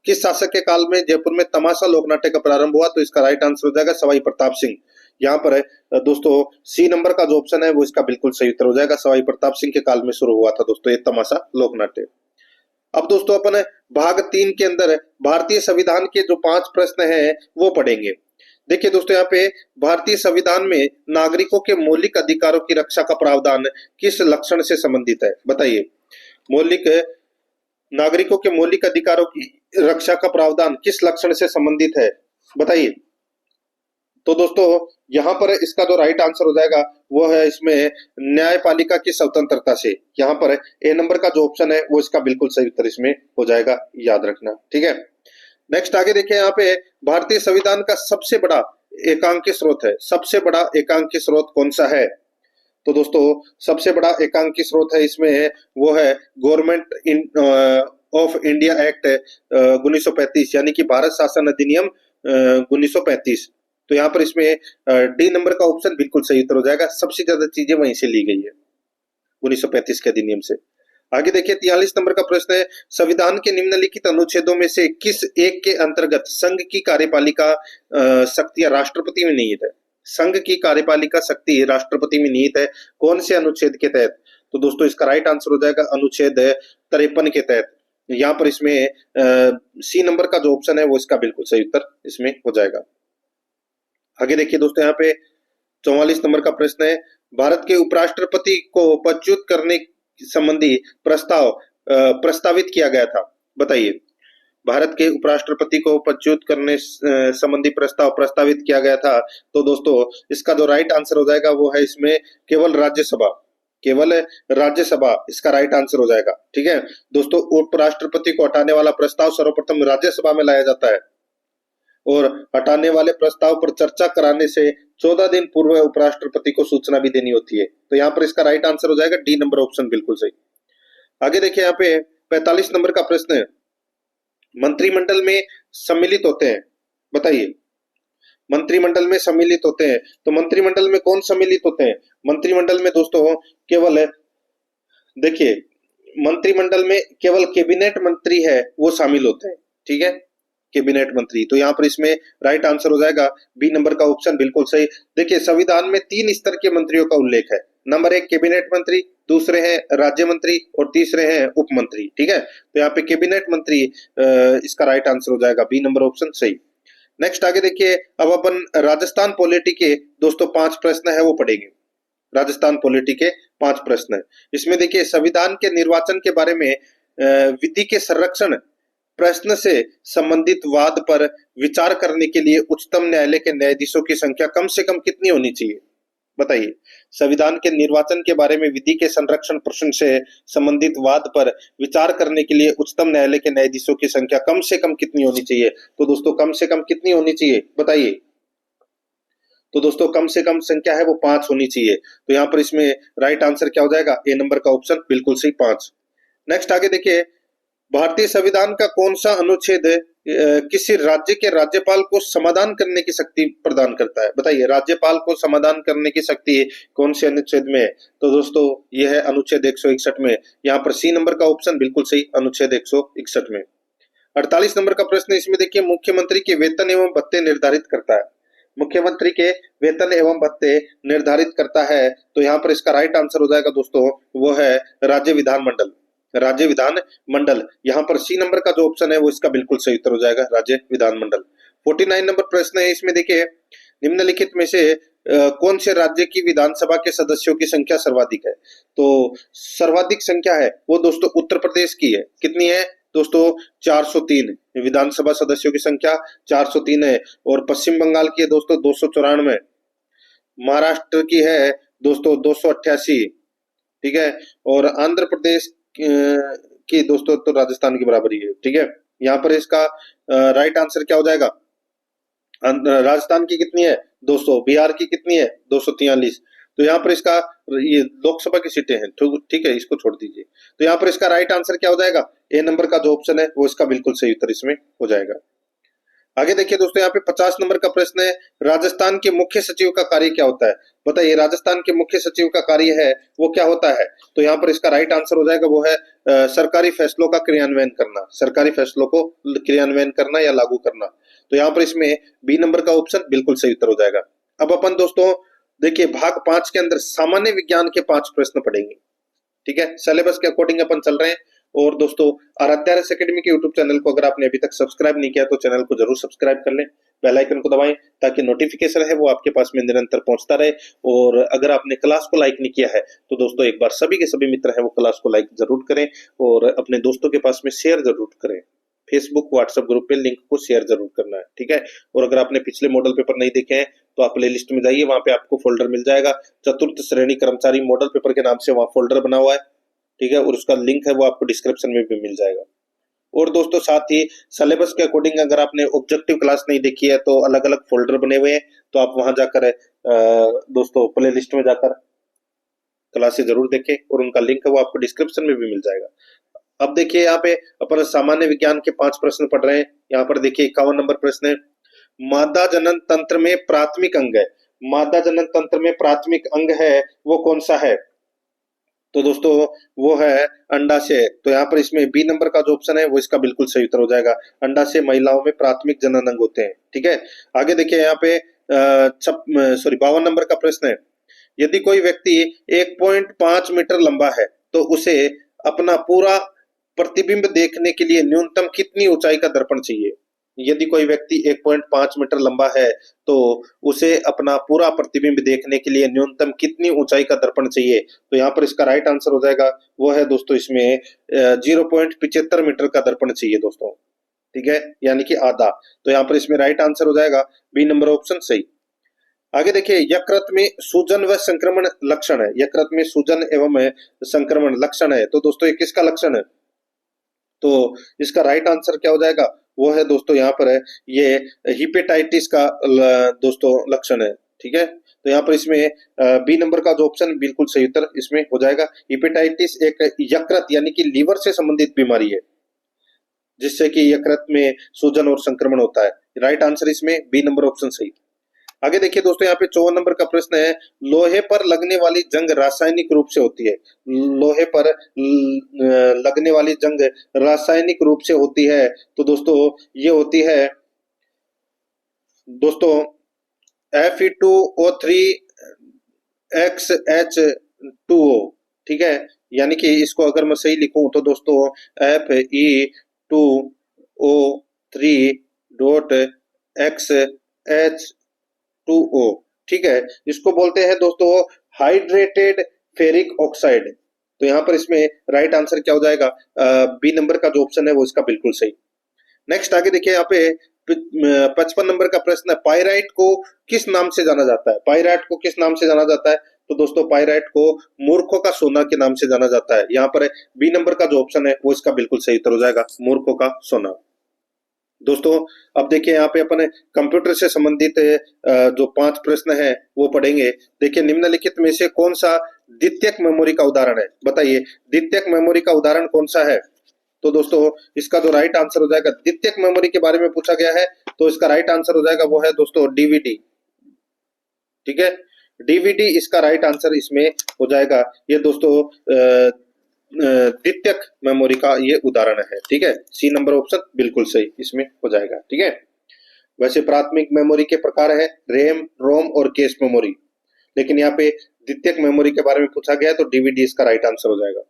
किस शासक के काल में जयपुर में तमाशा लोकनाट्य का प्रारंभ हुआ? तो इसका राइट आंसर हो जाएगा सवाई प्रताप सिंह। यहाँ पर है दोस्तों सी नंबर का जो ऑप्शन है वो इसका बिल्कुल सही उत्तर हो जाएगा, सवाई प्रताप सिंह के काल में शुरू हुआ था दोस्तों ये तमाशा लोकनाट्य। अब दोस्तों अपन भाग 3 के अंदर भारतीय संविधान के जो 5 प्रश्न हैं वो पढ़ेंगे। देखिए दोस्तों यहाँ पे भारतीय संविधान में नागरिकों के मौलिक अधिकारों की रक्षा का प्रावधान किस लक्षण से संबंधित है? बताइए नागरिकों के मौलिक अधिकारों की रक्षा का प्रावधान किस लक्षण से संबंधित है? बताइए। तो दोस्तों यहाँ पर इसका जो राइट आंसर हो जाएगा वो है इसमें न्यायपालिका की स्वतंत्रता से। यहाँ पर ए नंबर का जो ऑप्शन है वो इसका बिल्कुल सही उत्तर इसमें हो जाएगा, याद रखना, ठीक है। नेक्स्ट आगे देखिए, यहाँ पे भारतीय संविधान का सबसे बड़ा एकांकी स्रोत है। सबसे बड़ा एकांकी स्रोत कौन सा है? तो दोस्तों सबसे बड़ा एकांकी स्रोत है इसमें वो है गवर्नमेंट ऑफ इंडिया एक्ट 1935, यानी कि भारत शासन अधिनियम 1935। तो यहाँ पर इसमें डी नंबर का ऑप्शन बिल्कुल सही उत्तर हो जाएगा। सबसे ज्यादा चीजें वहीं से ली गई है 1935 के अधिनियम से। आगे देखिए 43 नंबर का प्रश्न है, संविधान के निम्नलिखित अनुच्छेदों में से किस एक के अंतर्गत संघ की कार्यपालिका शक्तियां राष्ट्रपति में निहित है? संघ की कार्यपालिका शक्ति राष्ट्रपति में निहित है, कौन से अनुच्छेद के तहत? तो दोस्तों इसका राइट आंसर हो जाएगा अनुच्छेद 53 के तहत। यहाँ पर इसमें सी नंबर का जो ऑप्शन है वो इसका बिल्कुल सही उत्तर इसमें हो जाएगा। आगे देखिए दोस्तों, यहाँ पे 44 नंबर का प्रश्न है, भारत के उपराष्ट्रपति को पदच्युत करने संबंधी प्रस्ताव प्रस्तावित किया गया था। बताइए। भारत के उपराष्ट्रपति को पदच्युत करने संबंधी प्रस्ताव प्रस्तावित किया गया था। तो दोस्तों इसका जो राइट आंसर हो जाएगा वो है इसमें केवल राज्यसभा। केवल राज्यसभा इसका राइट आंसर हो जाएगा, ठीक है दोस्तों। उपराष्ट्रपति को हटाने वाला प्रस्ताव सर्वप्रथम राज्यसभा में लाया जाता है और हटाने वाले प्रस्ताव पर चर्चा कराने से 14 दिन पूर्व उपराष्ट्रपति को सूचना भी देनी होती है। तो यहाँ पर इसका राइट आंसर हो जाएगा डी नंबर ऑप्शन बिल्कुल सही। आगे देखिए, यहाँ पे 45 नंबर का प्रश्न है, मंत्रिमंडल में सम्मिलित होते हैं। बताइए। मंत्रिमंडल में सम्मिलित होते हैं, तो मंत्रिमंडल में कौन सम्मिलित होते हैं? मंत्रिमंडल में दोस्तों केवल देखिए, मंत्रिमंडल में केवल कैबिनेट मंत्री है वो शामिल होते हैं, ठीक है, कैबिनेट मंत्री। तो यहाँ पर इसमें राइट आंसर हो जाएगा बी नंबर का ऑप्शन बिल्कुल सही। देखिए संविधान में 3 स्तर के मंत्रियों का उल्लेख है। नंबर 1 कैबिनेट मंत्री, दूसरे हैं राज्य मंत्री और तीसरे हैं उप मंत्री, ठीक है। तो यहाँ पे कैबिनेट मंत्री इसका राइट आंसर हो जाएगा बी नंबर ऑप्शन सही। नेक्स्ट आगे देखिए, अब अपन राजस्थान पॉलिटी के दोस्तों 5 प्रश्न है वो पढ़ेंगे। राजस्थान पॉलिटी के 5 प्रश्न है। इसमें देखिए संविधान के निर्वाचन के बारे में विधि के संरक्षण प्रश्न से संबंधित वाद पर विचार करने के लिए उच्चतम न्यायालय के न्यायाधीशों की संख्या कम से कम कितनी होनी चाहिए? बताइए। संविधान के निर्वाचन के बारे में विधि के संरक्षण प्रश्न से संबंधित वाद पर विचार करने के लिए उच्चतम न्यायालय के न्यायाधीशों की संख्या कम से कम कितनी होनी चाहिए? तो दोस्तों कम से कम कितनी होनी चाहिए? बताइए। तो दोस्तों कम से कम संख्या है वो 5 होनी चाहिए। तो यहाँ पर इसमें राइट आंसर क्या हो जाएगा? ए नंबर का ऑप्शन बिल्कुल सही 5। नेक्स्ट आगे देखिए, भारतीय संविधान का कौन सा अनुच्छेद किसी राज्य के राज्यपाल को समाधान करने की शक्ति प्रदान करता है? बताइए। राज्यपाल को समाधान करने की शक्ति कौन से अनुच्छेद में है? तो दोस्तों यह है अनुच्छेद 161 में। यहाँ पर सी नंबर का ऑप्शन बिल्कुल सही, अनुच्छेद 161 में। 48 नंबर का प्रश्न, इसमें देखिए मुख्यमंत्री के वेतन एवं भत्ते निर्धारित करता है। मुख्यमंत्री के वेतन एवं भत्ते निर्धारित करता है। तो यहाँ पर इसका राइट आंसर हो जाएगा दोस्तों वो है राज्य विधानमंडल। राज्य विधान मंडल। यहाँ पर सी नंबर का जो ऑप्शन है वो इसका बिल्कुल सही उत्तर हो जाएगा राज्य विधानमंडल। 49 नंबर प्रश्न है, इसमें देखिए निम्नलिखित में से कौन से राज्य की विधानसभा के सदस्यों की संख्या सर्वाधिक है? तो सर्वाधिक संख्या है वो दोस्तों उत्तर प्रदेश की है। कितनी है दोस्तों? 403। विधानसभा सदस्यों की संख्या 403 है। और पश्चिम बंगाल की है दोस्तों 294। महाराष्ट्र की है दोस्तों 288, ठीक है। और आंध्र प्रदेश की दोस्तों तो राजस्थान की बराबरी है, ठीक है। यहाँ पर इसका राइट आंसर क्या हो जाएगा? राजस्थान की कितनी है? 200। बिहार की कितनी है? 243। तो यहाँ पर इसका ये लोकसभा की सीटें हैं, ठीक है, इसको छोड़ दीजिए। तो यहाँ पर इसका राइट आंसर क्या हो जाएगा? ए नंबर का जो ऑप्शन है वो इसका बिल्कुल सही उत्तर इसमें हो जाएगा। आगे देखिए दोस्तों, यहाँ पे 50 नंबर का प्रश्न है, राजस्थान के मुख्य सचिव का कार्य क्या होता है? बताइए। राजस्थान के मुख्य सचिव का कार्य है वो क्या होता है? तो यहाँ पर इसका राइट आंसर हो जाएगा वो है सरकारी फैसलों का क्रियान्वयन करना। सरकारी फैसलों को क्रियान्वयन करना या लागू करना। तो यहाँ पर इसमें बी नंबर का ऑप्शन बिल्कुल सही उत्तर हो जाएगा। अब अपन दोस्तों देखिए भाग 5 के अंदर सामान्य विज्ञान के 5 प्रश्न पढ़ेंगे, ठीक है। सिलेबस के अकॉर्डिंग अपन चल रहे हैं। और दोस्तों आराध्या एकेडमी के यूट्यूब चैनल को अगर आपने अभी तक सब्सक्राइब नहीं किया तो चैनल को जरूर सब्सक्राइब कर लें, बेल आइकन को दबाएं ताकि नोटिफिकेशन है वो आपके पास में निरंतर पहुंचता रहे। और अगर आपने क्लास को लाइक नहीं किया है तो दोस्तों एक बार सभी के सभी मित्र हैं वो क्लास को लाइक जरूर करें और अपने दोस्तों के पास में शेयर जरूर करें। फेसबुक व्हाट्सएप ग्रुप पे लिंक को शेयर जरूर करना है, ठीक है। और अगर आपने पिछले मॉडल पेपर नहीं देखे हैं तो आप प्ले लिस्ट में जाइए, वहां पे आपको फोल्डर मिल जाएगा, चतुर्थ श्रेणी कर्मचारी मॉडल पेपर के नाम से वहां फोल्डर बना हुआ है, ठीक है। और उसका लिंक है वो आपको डिस्क्रिप्शन में भी मिल जाएगा। और दोस्तों साथ ही सिलेबस के अकॉर्डिंग अगर आपने ऑब्जेक्टिव क्लास नहीं देखी है तो अलग अलग फोल्डर बने हुए हैं, तो आप वहां जाकर दोस्तों प्ले लिस्ट में जाकर क्लासेस जरूर देखें, और उनका लिंक है वो आपको डिस्क्रिप्शन में भी मिल जाएगा। अब देखिए यहाँ पे अपन सामान्य विज्ञान के 5 प्रश्न पढ़ रहे हैं। यहाँ पर देखिए 51 नंबर प्रश्न है, मादा जनन तंत्र में प्राथमिक अंग है, मादा जनन तंत्र में प्राथमिक अंग है वो कौन सा है? तो दोस्तों वो है अंडाशय। तो यहाँ पर इसमें बी नंबर का जो ऑप्शन है वो इसका बिल्कुल सही उत्तर हो जाएगा। अंडाशय महिलाओं में प्राथमिक जनन अंग होते हैं, ठीक है। आगे देखिए यहाँ पे 52 नंबर का प्रश्न है, यदि कोई व्यक्ति 1.5 मीटर लंबा है तो उसे अपना पूरा प्रतिबिंब देखने के लिए न्यूनतम कितनी ऊंचाई का दर्पण चाहिए? यदि कोई व्यक्ति 1.5 मीटर लंबा है तो उसे अपना पूरा प्रतिबिंब देखने के लिए न्यूनतम कितनी ऊंचाई का दर्पण चाहिए? तो यहाँ पर इसका राइट आंसर हो जाएगा वो है दोस्तों इसमें 0.75 मीटर का दर्पण चाहिए दोस्तों, ठीक है, यानी कि आधा। तो यहाँ पर इसमें राइट आंसर हो जाएगा बी नंबर ऑप्शन सही। आगे देखिए यकृत में सूजन व संक्रमण लक्षण है, यकृत में सूजन एवं संक्रमण लक्षण है, तो दोस्तों ये किसका लक्षण है? तो इसका राइट आंसर क्या हो जाएगा? वो है दोस्तों यहाँ पर है ये हिपेटाइटिस का दोस्तों लक्षण है, ठीक है। तो यहाँ पर इसमें बी नंबर का जो ऑप्शन बिल्कुल सही उत्तर इसमें हो जाएगा। हिपेटाइटिस एक यकृत यानी कि लीवर से संबंधित बीमारी है, जिससे कि यकृत में सूजन और संक्रमण होता है। राइट आंसर इसमें बी नंबर ऑप्शन सही। आगे देखिए दोस्तों यहाँ पे 54 नंबर का प्रश्न है, लोहे पर लगने वाली जंग रासायनिक रूप से होती है, लोहे पर लगने वाली जंग रासायनिक रूप से होती है, तो दोस्तों ये होती है दोस्तों Fe2O3XH2O, ठीक है। यानी कि इसको अगर मैं सही लिखूं तो दोस्तों Fe2O3.XH2O, ठीक है। इसको बोलते हैं दोस्तों हाइड्रेटेड फेरिक ऑक्साइड। तो यहाँ पर इसमें राइट आंसर क्या हो जाएगा? बी नंबर का जो ऑप्शन है वो इसका बिल्कुल सही। नेक्स्ट आगे देखिए यहाँ पे 55 नंबर का प्रश्न है, पाइराइट को किस नाम से जाना जाता है? पाइराइट को किस नाम से जाना जाता है? तो दोस्तों पाइराइट को मूर्खों का सोना के नाम से जाना जाता है। यहाँ पर बी नंबर का जो ऑप्शन है वो इसका बिल्कुल सही उत्तर हो जाएगा, मूर्खों का सोना। दोस्तों अब देखिए यहाँ पे अपन कंप्यूटर से संबंधित जो 5 प्रश्न है वो पढ़ेंगे। देखिए निम्नलिखित में से कौन सा द्वितीयक मेमोरी का उदाहरण है? बताइए द्वितीयक मेमोरी का उदाहरण कौन सा है? तो दोस्तों इसका जो राइट आंसर हो जाएगा, द्वितीयक मेमोरी के बारे में पूछा गया है तो इसका राइट आंसर हो जाएगा वो है दोस्तों डीवीडी, ठीक है। डीवीडी इसका राइट आंसर इसमें हो जाएगा। ये दोस्तों द्वितीयक मेमोरी का ये उदाहरण है, ठीक है। सी नंबर ऑप्शन बिल्कुल सही इसमें हो जाएगा, ठीक है। वैसे प्राथमिक मेमोरी के प्रकार है रैम, रोम और कैश मेमोरी, लेकिन यहाँ पे द्वितीयक मेमोरी के बारे में पूछा गया है तो डीवीडी इसका राइट आंसर हो जाएगा।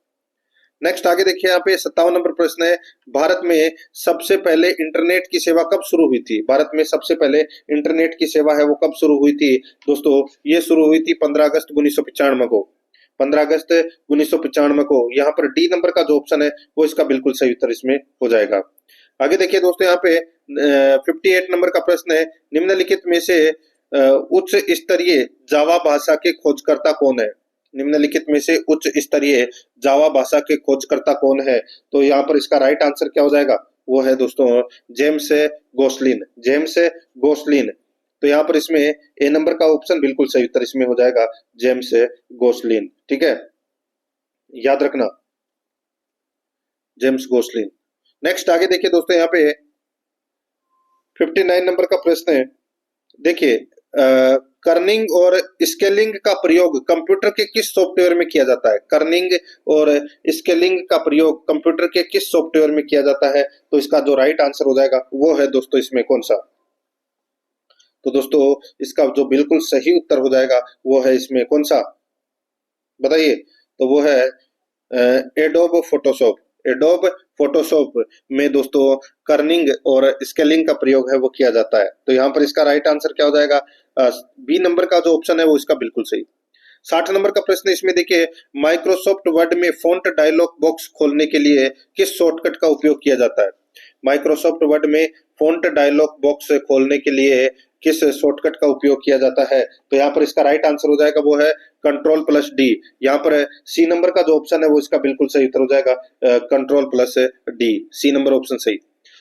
नेक्स्ट आगे देखिए यहाँ पे 57 नंबर प्रश्न है, भारत में सबसे पहले इंटरनेट की सेवा कब शुरू हुई थी? भारत में सबसे पहले इंटरनेट की सेवा है वो कब शुरू हुई थी? दोस्तों ये शुरू हुई थी 15 अगस्त 1995 को, 15 अगस्त 1995 को। यहाँ पर डी नंबर का जो ऑप्शन है वो इसका बिल्कुल सही उत्तर इसमें हो जाएगा। आगे देखिए दोस्तों यहाँ पे 58 नंबर का प्रश्न है, निम्नलिखित में से उच्च स्तरीय जावा भाषा के खोजकर्ता कौन है? निम्नलिखित में से उच्च स्तरीय जावा भाषा के खोजकर्ता कौन है? तो यहाँ पर इसका राइट आंसर क्या हो जाएगा? वो है दोस्तों जेम्स गोसलिन, जेम्स गोसलिन। तो यहाँ पर इसमें ए नंबर का ऑप्शन बिल्कुल सही उत्तर इसमें हो जाएगा, जेम्स गोसलिन, ठीक है, याद रखना जेम्स गोसलिन। नेक्स्ट आगे देखिए दोस्तों यहाँ पे 59 नंबर का प्रश्न है, देखिए कर्निंग और स्केलिंग का प्रयोग कंप्यूटर के किस सॉफ्टवेयर में किया जाता है? कर्निंग और स्केलिंग का प्रयोग कंप्यूटर के किस सॉफ्टवेयर में किया जाता है? तो इसका जो राइट आंसर हो जाएगा वो है दोस्तों इसमें कौन सा? तो दोस्तों इसका जो बिल्कुल सही उत्तर हो जाएगा वो है इसमें कौन सा? बताइए। तो वो है एडोब फोटोशॉप। एडोब फोटोशॉप में दोस्तों कर्निंग और स्केलिंग का प्रयोग है वो किया जाता है। तो यहाँ पर इसका राइट आंसर क्या हो जाएगा? बी नंबर का जो ऑप्शन है वो इसका बिल्कुल सही। 60 नंबर का प्रश्न इसमें देखिए, माइक्रोसॉफ्ट वर्ड में फॉन्ट डायलॉग बॉक्स खोलने के लिए किस शॉर्टकट का उपयोग किया जाता है? माइक्रोसॉफ्ट वर्ड में फ़ॉन्ट डायलॉग बॉक्स खोलने के लिए किस शॉर्टकट का उपयोग किया जाता है? तो यहाँ पर इसका राइट आंसर हो जाएगा वो है Ctrl+D। यहाँ पर सी नंबर का जो ऑप्शन है वो इसका बिल्कुल सही उत्तर हो जाएगा, Ctrl+D, सी नंबर ऑप्शन सही।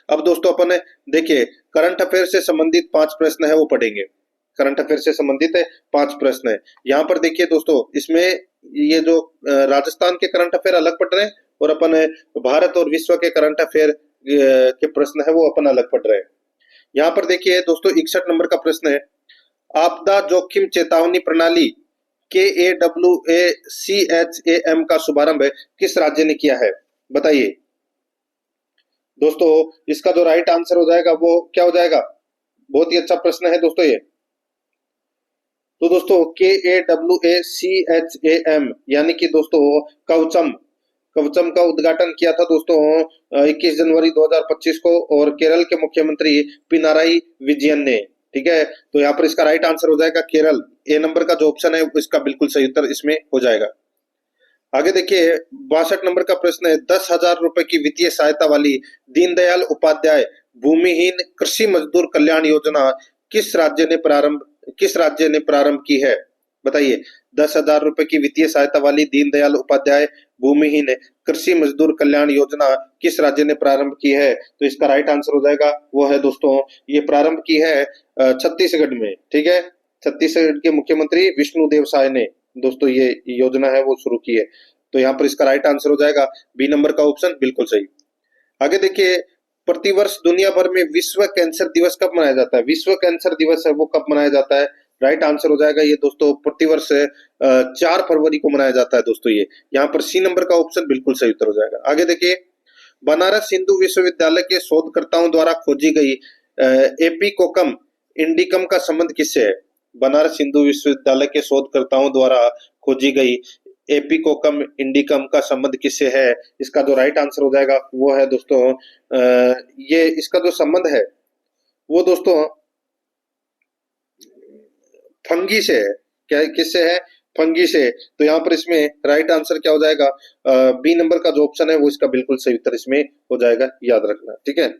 अब दोस्तों अपन देखिए करंट अफेयर से संबंधित 5 प्रश्न है वो पढ़ेंगे। करंट अफेयर से संबंधित 5 प्रश्न है। यहाँ पर देखिए दोस्तों, इसमें ये जो राजस्थान के करंट अफेयर अलग पढ़ रहे हैं और अपन भारत और विश्व के करंट अफेयर के प्रश्न है वो अपन अलग पढ़ रहे हैं। यहाँ पर देखिए दोस्तों 61 नंबर का प्रश्न है, आपदा जोखिम चेतावनी प्रणाली KAWACHAM का शुभारंभ किस राज्य ने किया है? बताइए दोस्तों, इसका जो राइट आंसर हो जाएगा वो क्या हो जाएगा? बहुत ही अच्छा प्रश्न है दोस्तों ये। तो दोस्तों KAWACHAM यानी कि दोस्तों कवचम का उद्घाटन किया था दोस्तों 21 जनवरी 2025 को और केरल के मुख्यमंत्री पिनाराई विजयन ने। ठीक है, तो यहाँ पर इसका राइट आंसर हो जाएगा केरल। ए नंबर का जो ऑप्शन है इसका बिल्कुल सही उत्तर इसमें हो जाएगा। आगे देखिए 62 नंबर का प्रश्न है, 10,000 रुपए की वित्तीय सहायता वाली दीनदयाल उपाध्याय भूमिहीन कृषि मजदूर कल्याण योजना किस राज्य ने प्रारंभ की है? बताइए 10,000 रुपए की वित्तीय सहायता वाली दीनदयाल उपाध्याय भूमिहीन कृषि मजदूर कल्याण योजना किस राज्य ने प्रारंभ की है? तो इसका राइट आंसर हो जाएगा वो है दोस्तों, ये प्रारंभ की है छत्तीसगढ़ में। ठीक है, छत्तीसगढ़ के मुख्यमंत्री विष्णुदेव साय ने दोस्तों ये योजना है वो शुरू की है। तो यहाँ पर इसका राइट आंसर हो जाएगा बी नंबर का ऑप्शन बिल्कुल सही। आगे देखिए, प्रतिवर्ष दुनिया भर में विश्व कैंसर दिवस कब मनाया जाता है? विश्व कैंसर दिवस है वो कब मनाया जाता है? राइट आंसर हो जाएगा ये दोस्तों प्रतिवर्ष 4 फरवरी को मनाया जाता है दोस्तों ये। यहाँ पर सी नंबर का ऑप्शन बिल्कुल सही उत्तर हो जाएगा। आगे देखिए, बनारस हिंदू विश्वविद्यालय के शोधकर्ताओं द्वारा खोजी गई एपिकोकम इंडिकम का संबंध किससे है? बनारस हिंदू विश्वविद्यालय के शोधकर्ताओं द्वारा खोजी गई एपिकोकम इंडिकम का संबंध किससे है? इसका जो राइट आंसर हो जाएगा वो है दोस्तों ये इसका जो संबंध है वो दोस्तों फंगी से है। क्या किससे है? फंगी से। तो यहाँ पर इसमें राइट आंसर क्या हो जाएगा? बी नंबर का जो ऑप्शन है वो इसका बिल्कुल सही उत्तर इसमें हो जाएगा, याद रखना। ठीक है,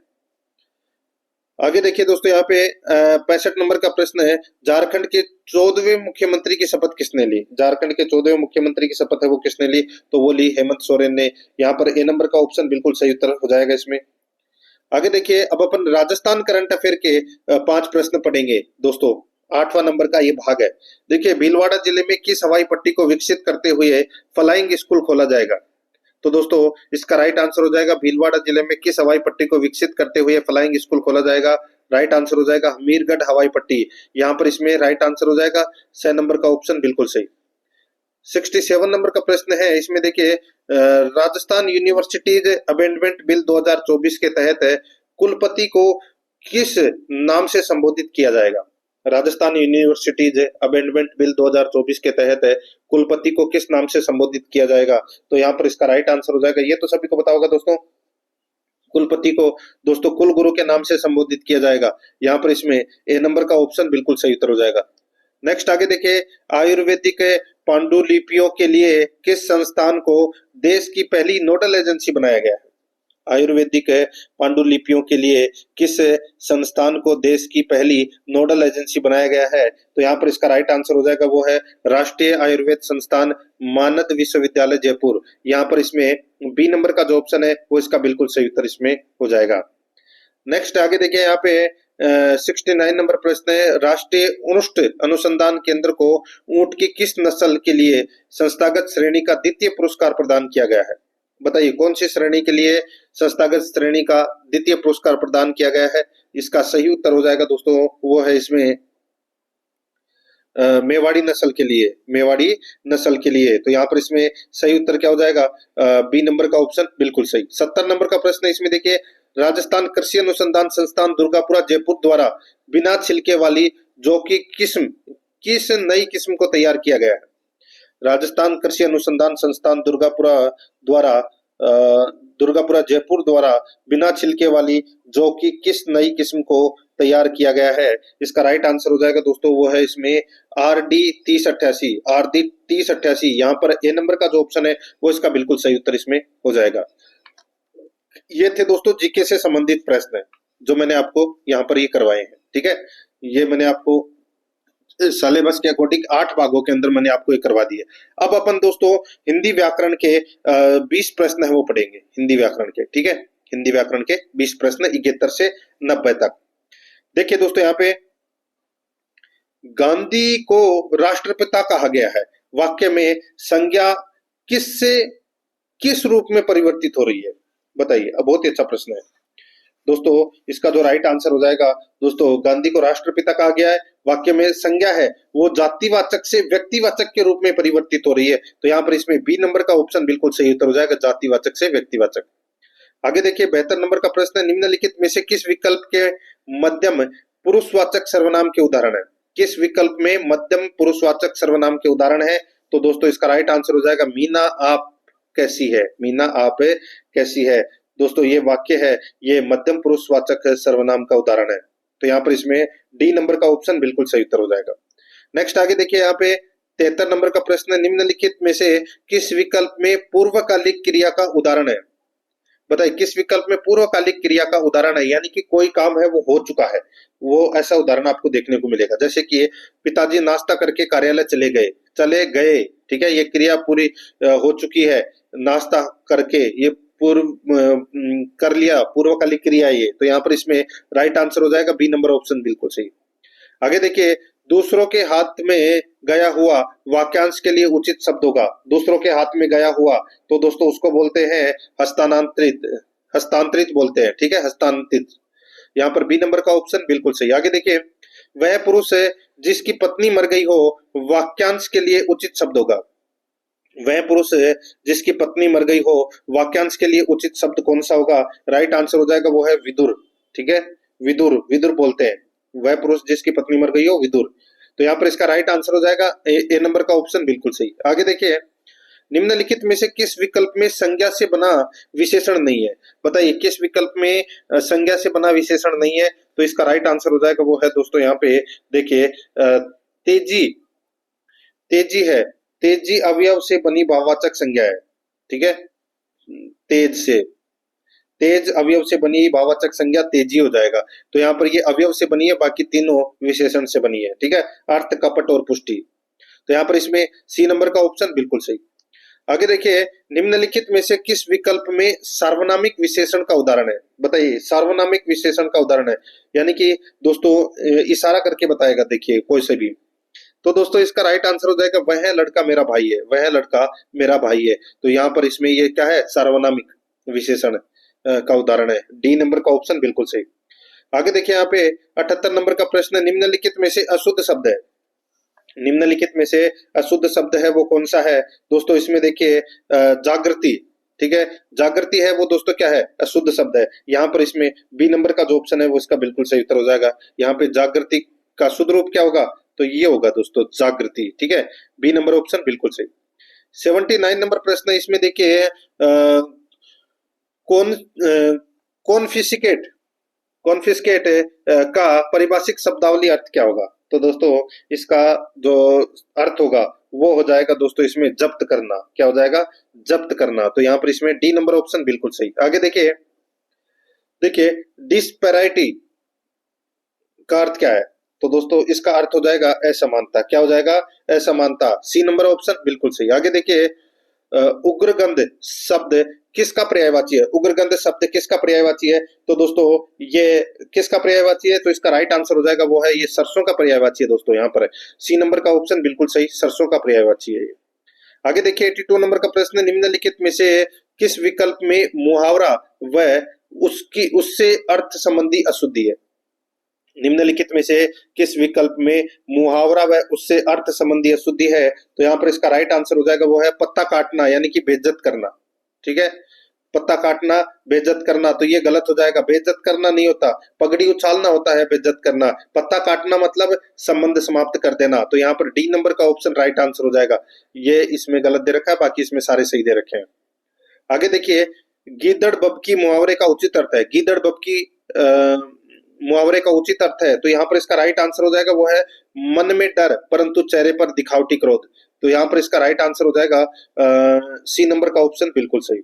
आगे देखिए दोस्तों यहाँ पे 65 नंबर का प्रश्न है, झारखंड के 14वें मुख्यमंत्री की शपथ किसने ली? झारखंड के 14वें मुख्यमंत्री की शपथ है वो किसने ली? तो वो ली हेमंत सोरेन ने। यहाँ पर ए नंबर का ऑप्शन बिल्कुल सही उत्तर हो जाएगा इसमें। आगे देखिए, अब अपन राजस्थान करंट अफेयर के 5 प्रश्न पढ़ेंगे दोस्तों। 8वां नंबर का ये भाग है। देखिए, भीलवाड़ा जिले में किस हवाई पट्टी को विकसित करते हुए फ्लाइंग स्कूल खोला जाएगा? तो दोस्तों इसका राइट आंसर हो जाएगा भीलवाड़ा जिले में किस हवाई पट्टी को विकसित करते हुए फ्लाइंग स्कूल खोला जाएगा? राइट आंसर हो जाएगा हमीरगढ़ हवाई पट्टी। यहाँ पर इसमें राइट आंसर हो जाएगा 6 नंबर का ऑप्शन बिल्कुल सही। 67 नंबर का प्रश्न है, इसमें देखिए राजस्थान यूनिवर्सिटीज अमेंडमेंट बिल 2024 के तहत कुलपति को किस नाम से संबोधित किया जाएगा? राजस्थान यूनिवर्सिटीज अमेंडमेंट बिल 2024 के तहत कुलपति को किस नाम से संबोधित किया जाएगा? तो यहाँ पर इसका राइट आंसर हो जाएगा, ये तो सभी को पता होगा दोस्तों, कुलपति को दोस्तों कुलगुरु के नाम से संबोधित किया जाएगा। यहाँ पर इसमें ए नंबर का ऑप्शन बिल्कुल सही उत्तर हो जाएगा। नेक्स्ट आगे देखिए, आयुर्वेदिक पांडुलिपियों के लिए किस संस्थान को देश की पहली नोडल एजेंसी बनाया गया है? आयुर्वेदिक पांडुलिपियों के लिए किस संस्थान को देश की पहली नोडल एजेंसी बनाया गया है? तो यहाँ पर इसका राइट आंसर हो जाएगा वो है राष्ट्रीय आयुर्वेद संस्थान मानद विश्वविद्यालय जयपुर। यहाँ पर इसमें बी नंबर का जो ऑप्शन है वो इसका बिल्कुल सही उत्तर इसमें हो जाएगा। नेक्स्ट आगे देखिए, यहाँ पे 69 नंबर प्रश्न है, राष्ट्रीय ऊंट अनुसंधान केंद्र को ऊंट की किस नस्ल के लिए संस्थागत श्रेणी का द्वितीय पुरस्कार प्रदान किया गया है? बताइए कौन सी श्रेणी के लिए संस्थागत श्रेणी का द्वितीय पुरस्कार प्रदान किया गया है? इसका सही उत्तर हो जाएगा दोस्तों वो है इसमें मेवाड़ी नस्ल के लिए, मेवाड़ी नस्ल के लिए। तो यहाँ पर इसमें सही उत्तर क्या हो जाएगा? बी नंबर का ऑप्शन बिल्कुल सही। 70 नंबर का प्रश्न है, इसमें देखिए राजस्थान कृषि अनुसंधान संस्थान दुर्गापुरा जयपुर द्वारा बिना छिलके वाली जौ की किस नई किस्म को तैयार किया गया है? राजस्थान कृषि अनुसंधान संस्थान दुर्गापुरा जयपुर द्वारा बिना छिलके वाली जौ की किस नई किस्म को तैयार किया गया है? इसका राइट आंसर हो जाएगा दोस्तों वो है इसमें RD 3088। यहाँ पर ए नंबर का जो ऑप्शन है वो इसका बिल्कुल सही उत्तर इसमें हो जाएगा। ये थे दोस्तों जीके से संबंधित प्रश्न जो मैंने आपको यहाँ पर ये करवाए हैं। ठीक है, ये मैंने आपको सिलेबस के अकॉर्डिंग 8 भागों के अंदर मैंने आपको ये करवा दिए। अब अपन दोस्तों हिंदी व्याकरण के 20 प्रश्न है वो पढ़ेंगे हिंदी व्याकरण के। ठीक है, हिंदी व्याकरण के 20 प्रश्न 71 से 90 तक। देखिए दोस्तों, यहाँ पे गांधी को राष्ट्रपिता कहा गया है, वाक्य में संज्ञा किससे किस रूप में परिवर्तित हो रही है, बताइए। अब बहुत ही अच्छा प्रश्न है दोस्तों, इसका जो राइट आंसर हो जाएगा दोस्तों, गांधी को राष्ट्रपिता कहा गया है, वाक्य में संज्ञा है वो जातिवाचक से व्यक्तिवाचक के रूप में परिवर्तित हो रही है। तो यहाँ पर इसमें बी नंबर का ऑप्शन बिल्कुल सही उत्तर हो जाएगा, जातिवाचक से व्यक्तिवाचक। आगे देखिए 72 नंबर का प्रश्न है, निम्नलिखित में से किस विकल्प के मध्यम पुरुषवाचक सर्वनाम के उदाहरण है। किस विकल्प में मध्यम पुरुषवाचक सर्वनाम के उदाहरण है। तो दोस्तों इसका राइट आंसर हो जाएगा मीना आप कैसी है, मीना आप कैसी है। दोस्तों ये वाक्य है, ये मध्यम पुरुषवाचक सर्वनाम का उदाहरण है। तो यहाँ पर इसमें डी नंबर का ऑप्शन बिल्कुल सही उत्तर हो जाएगा। नेक्स्ट आगे देखिए, यहाँ पे 73 नंबर का प्रश्न, निम्नलिखित में से किस विकल्प में पूर्वकालिक क्रिया का उदाहरण है। बताइए किस विकल्प में पूर्वकालिक क्रिया का उदाहरण है, यानी कि कोई काम है वो हो चुका है, वो ऐसा उदाहरण आपको देखने को मिलेगा। जैसे कि पिताजी नाश्ता करके कार्यालय चले गए। ठीक है, ये क्रिया पूरी हो चुकी है, नाश्ता करके ये पूर्व कर लिया, पूर्वकालिक क्रिया ये। तो यहाँ पर इसमें राइट आंसर हो जाएगा बी नंबर ऑप्शन बिल्कुल सही। आगे देखिए, दूसरों के हाथ में गया हुआ वाक्यांश के लिए उचित शब्द होगा। दूसरों के हाथ में गया हुआ, तो दोस्तों उसको बोलते हैं हस्तांतरित, हस्तांतरित बोलते हैं। ठीक है, हस्तांतरित। यहाँ पर बी नंबर का ऑप्शन बिल्कुल सही। आगे देखिए, वह पुरुष है जिसकी पत्नी मर गई हो, वाक्यांश के लिए उचित शब्द होगा। वह पुरुष है जिसकी पत्नी मर गई हो, वाक्यांश के लिए उचित शब्द कौन सा होगा। राइट आंसर हो जाएगा वो है विदुर। ठीक है, विदुर, विदुर बोलते हैं। वह पुरुष जिसकी पत्नी मर गई हो, विदुर। तो यहाँ पर इसका राइट आंसर हो जाएगा ए नंबर का ऑप्शन बिल्कुल सही। आगे देखिए, निम्नलिखित में से किस विकल्प में संज्ञा से बना विशेषण नहीं है। बताइए किस विकल्प में संज्ञा से बना विशेषण नहीं है। तो इसका राइट आंसर हो जाएगा वो है दोस्तों, यहाँ पे देखिए तेजी, तेजी है, तेजी अवयव से बनी भाववाचक संज्ञा है। ठीक है, तेज से, तेज अवयव से बनी भाववाचक संज्ञा तेजी हो जाएगा। तो यहाँ पर ये अवयव से बनी है, बाकी तीनों विशेषण से बनी है। ठीक है, अर्थ, कपट और पुष्टि। तो यहाँ पर इसमें सी नंबर का ऑप्शन बिल्कुल सही। आगे देखिए, निम्नलिखित में से किस विकल्प में सार्वनामिक विशेषण का उदाहरण है। बताइए सार्वनामिक विशेषण का उदाहरण है, यानी कि दोस्तों इशारा करके बताएगा। देखिए कोई से भी, तो दोस्तों इसका राइट आंसर हो जाएगा वह लड़का मेरा भाई है, वह लड़का मेरा भाई है। तो यहाँ पर इसमें ये क्या है, सार्वनामिक विशेषण का उदाहरण है। डी नंबर का ऑप्शन बिल्कुल सही। आगे देखिए, यहाँ पे 78 नंबर का प्रश्न, निम्नलिखित में से अशुद्ध शब्द है। निम्नलिखित में से अशुद्ध शब्द है वो कौन सा है। दोस्तों इसमें देखिए जागृति। ठीक है, जागृति है वो दोस्तों क्या है, अशुद्ध शब्द है। यहाँ पर इसमें बी नंबर का जो ऑप्शन है वो इसका बिल्कुल सही उत्तर हो जाएगा। यहाँ पे जागृति का शुद्ध रूप क्या होगा, तो ये होगा दोस्तों जागृति। ठीक है, बी नंबर ऑप्शन बिल्कुल सही। 79 नंबर प्रश्न, इसमें देखिए कॉन्फिस्केट, कॉन्फिस्केट का परिभाषिक शब्दावली अर्थ क्या होगा। तो दोस्तों इसका जो अर्थ होगा वो हो जाएगा दोस्तों इसमें जब्त करना। क्या हो जाएगा, जब्त करना। तो यहाँ पर इसमें डी नंबर ऑप्शन बिल्कुल सही। आगे देखिए, देखिए डिस्पैरिटी का अर्थ क्या है। तो दोस्तों इसका अर्थ हो जाएगा असमानता। क्या हो जाएगा, असमानता। सी नंबर ऑप्शन बिल्कुल सही। आगे देखिए, उग्रगंध शब्द किसका पर्यायवाची है। उग्रगंध शब्द किसका पर्यायवाची है। तो दोस्तों ये किसका पर्यायवाची है, तो इसका राइट आंसर हो जाएगा वो है ये सरसों का पर्यायवाची है दोस्तों। यहाँ पर सी नंबर का ऑप्शन बिल्कुल सही, सरसों का पर्यायवाची है ये। आगे देखिए 82 नंबर का प्रश्न, निम्नलिखित में से किस विकल्प में मुहावरा व उसकी उससे अर्थ संबंधी अशुद्धि है। निम्नलिखित में से किस विकल्प में मुहावरा व उससे अर्थ संबंधी अशुद्धि है। तो यहाँ पर इसका राइट आंसर हो जाएगा वो है पत्ता काटना, यानी कि बेइज्जत करना। ठीक है, पत्ता काटना, बेइज्जत करना। तो ये गलत हो जाएगा, बेइज्जत करना नहीं होता, पगड़ी उछालना होता है बेइज्जत करना। पत्ता काटना मतलब संबंध समाप्त कर देना। तो यहाँ पर डी नंबर का ऑप्शन राइट आंसर हो जाएगा। ये इसमें गलत दे रखा है, बाकी इसमें सारे सही दे रखे हैं। आगे देखिए, गीदड़ बबकी मुहावरे का उचित अर्थ है। गीदड़ बबकी मुहावरे का उचित अर्थ है, तो यहाँ पर इसका राइट आंसर हो जाएगा वो है मन में डर परंतु चेहरे पर दिखावटी क्रोध। तो यहाँ पर इसका राइट आंसर हो जाएगा सी नंबर का ऑप्शन बिल्कुल सही।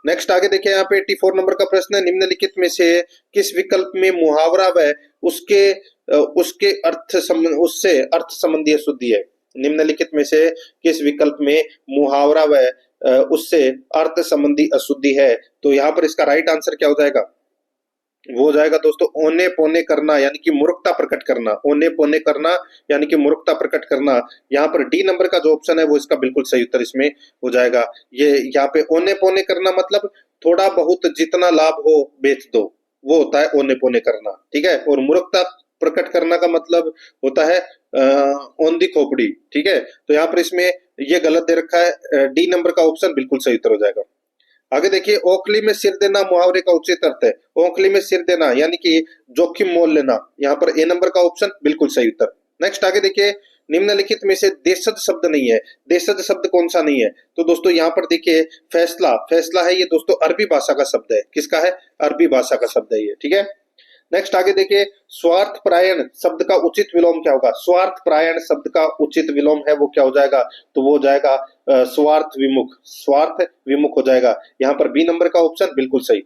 नेक्स्ट आगे देखिए यहाँ पे 84 नंबर का प्रश्न है, निम्नलिखित में से किस विकल्प में मुहावरा व उसके उसके उससे अर्थ संबंधी अशुद्धि है। निम्नलिखित में से किस विकल्प में मुहावरा व उससे अर्थ संबंधी अशुद्धि है। तो यहाँ पर इसका राइट आंसर क्या हो जाएगा, वो हो जाएगा दोस्तों ओने पोने करना यानी कि मूर्खता प्रकट करना। ओने पोने करना यानी कि मूर्खता प्रकट करना। यहाँ पर डी नंबर का जो ऑप्शन है वो इसका बिल्कुल सही उत्तर इसमें हो जाएगा। ये यहाँ पे ओने पोने करना मतलब थोड़ा बहुत जितना लाभ हो बेच दो, वो होता है ओने पोने करना, ठीक है। और मूर्खता प्रकट करना का मतलब होता है ओंधी खोपड़ी, ठीक है। तो यहाँ पर इसमें ये गलत दे रखा है, डी नंबर का ऑप्शन बिल्कुल सही उत्तर हो जाएगा। आगे देखिए ओखली में सिर देना मुहावरे का उचित अर्थ है। ओखली में सिर देना यानी कि जोखिम मोल लेना। यहाँ पर ए नंबर का ऑप्शन बिल्कुल सही उत्तर। नेक्स्ट आगे देखिए निम्नलिखित में से देशज शब्द नहीं है। देशज शब्द कौन सा नहीं है, तो दोस्तों यहाँ पर देखिए फैसला, फैसला है ये दोस्तों अरबी भाषा का शब्द है। किसका है, अरबी भाषा का शब्द है ये, ठीक है। नेक्स्ट आगे देखिए स्वार्थ परायण शब्द का उचित विलोम क्या होगा। स्वार्थ परायण शब्द का उचित विलोम है वो क्या हो जाएगा, तो वो हो जाएगा स्वार्थ विमुख। स्वार्थ विमुख हो जाएगा। यहाँ पर बी नंबर का ऑप्शन बिल्कुल सही।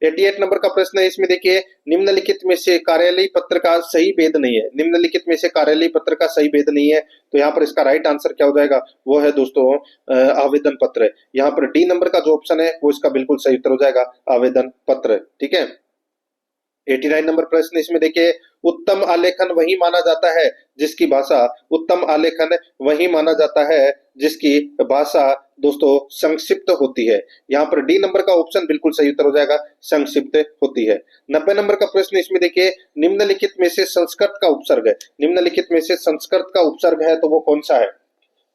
88 नंबर का प्रश्न है, इसमें देखिए निम्नलिखित में से कार्यालयी पत्र का सही भेद नहीं है। निम्नलिखित में से कार्यालयी पत्र का सही भेद नहीं है, तो यहाँ पर इसका राइट आंसर क्या हो जाएगा, वो है दोस्तों आवेदन पत्र। यहाँ पर डी नंबर का जो ऑप्शन है वो इसका बिल्कुल सही उत्तर हो जाएगा, आवेदन पत्र, ठीक है। 89 नंबर प्रश्न इसमें देखिए उत्तम आलेखन वही माना जाता है जिसकी भाषा, उत्तम आलेखन वही माना जाता है जिसकी भाषा दोस्तों संक्षिप्त होती है। यहाँ पर डी नंबर का ऑप्शन बिल्कुल सही उत्तर हो जाएगा, संक्षिप्त होती है। 90 नंबर का प्रश्न इसमें देखिए निम्नलिखित में से संस्कृत का उपसर्ग है। निम्नलिखित में से संस्कृत का उपसर्ग है तो वो कौन सा है।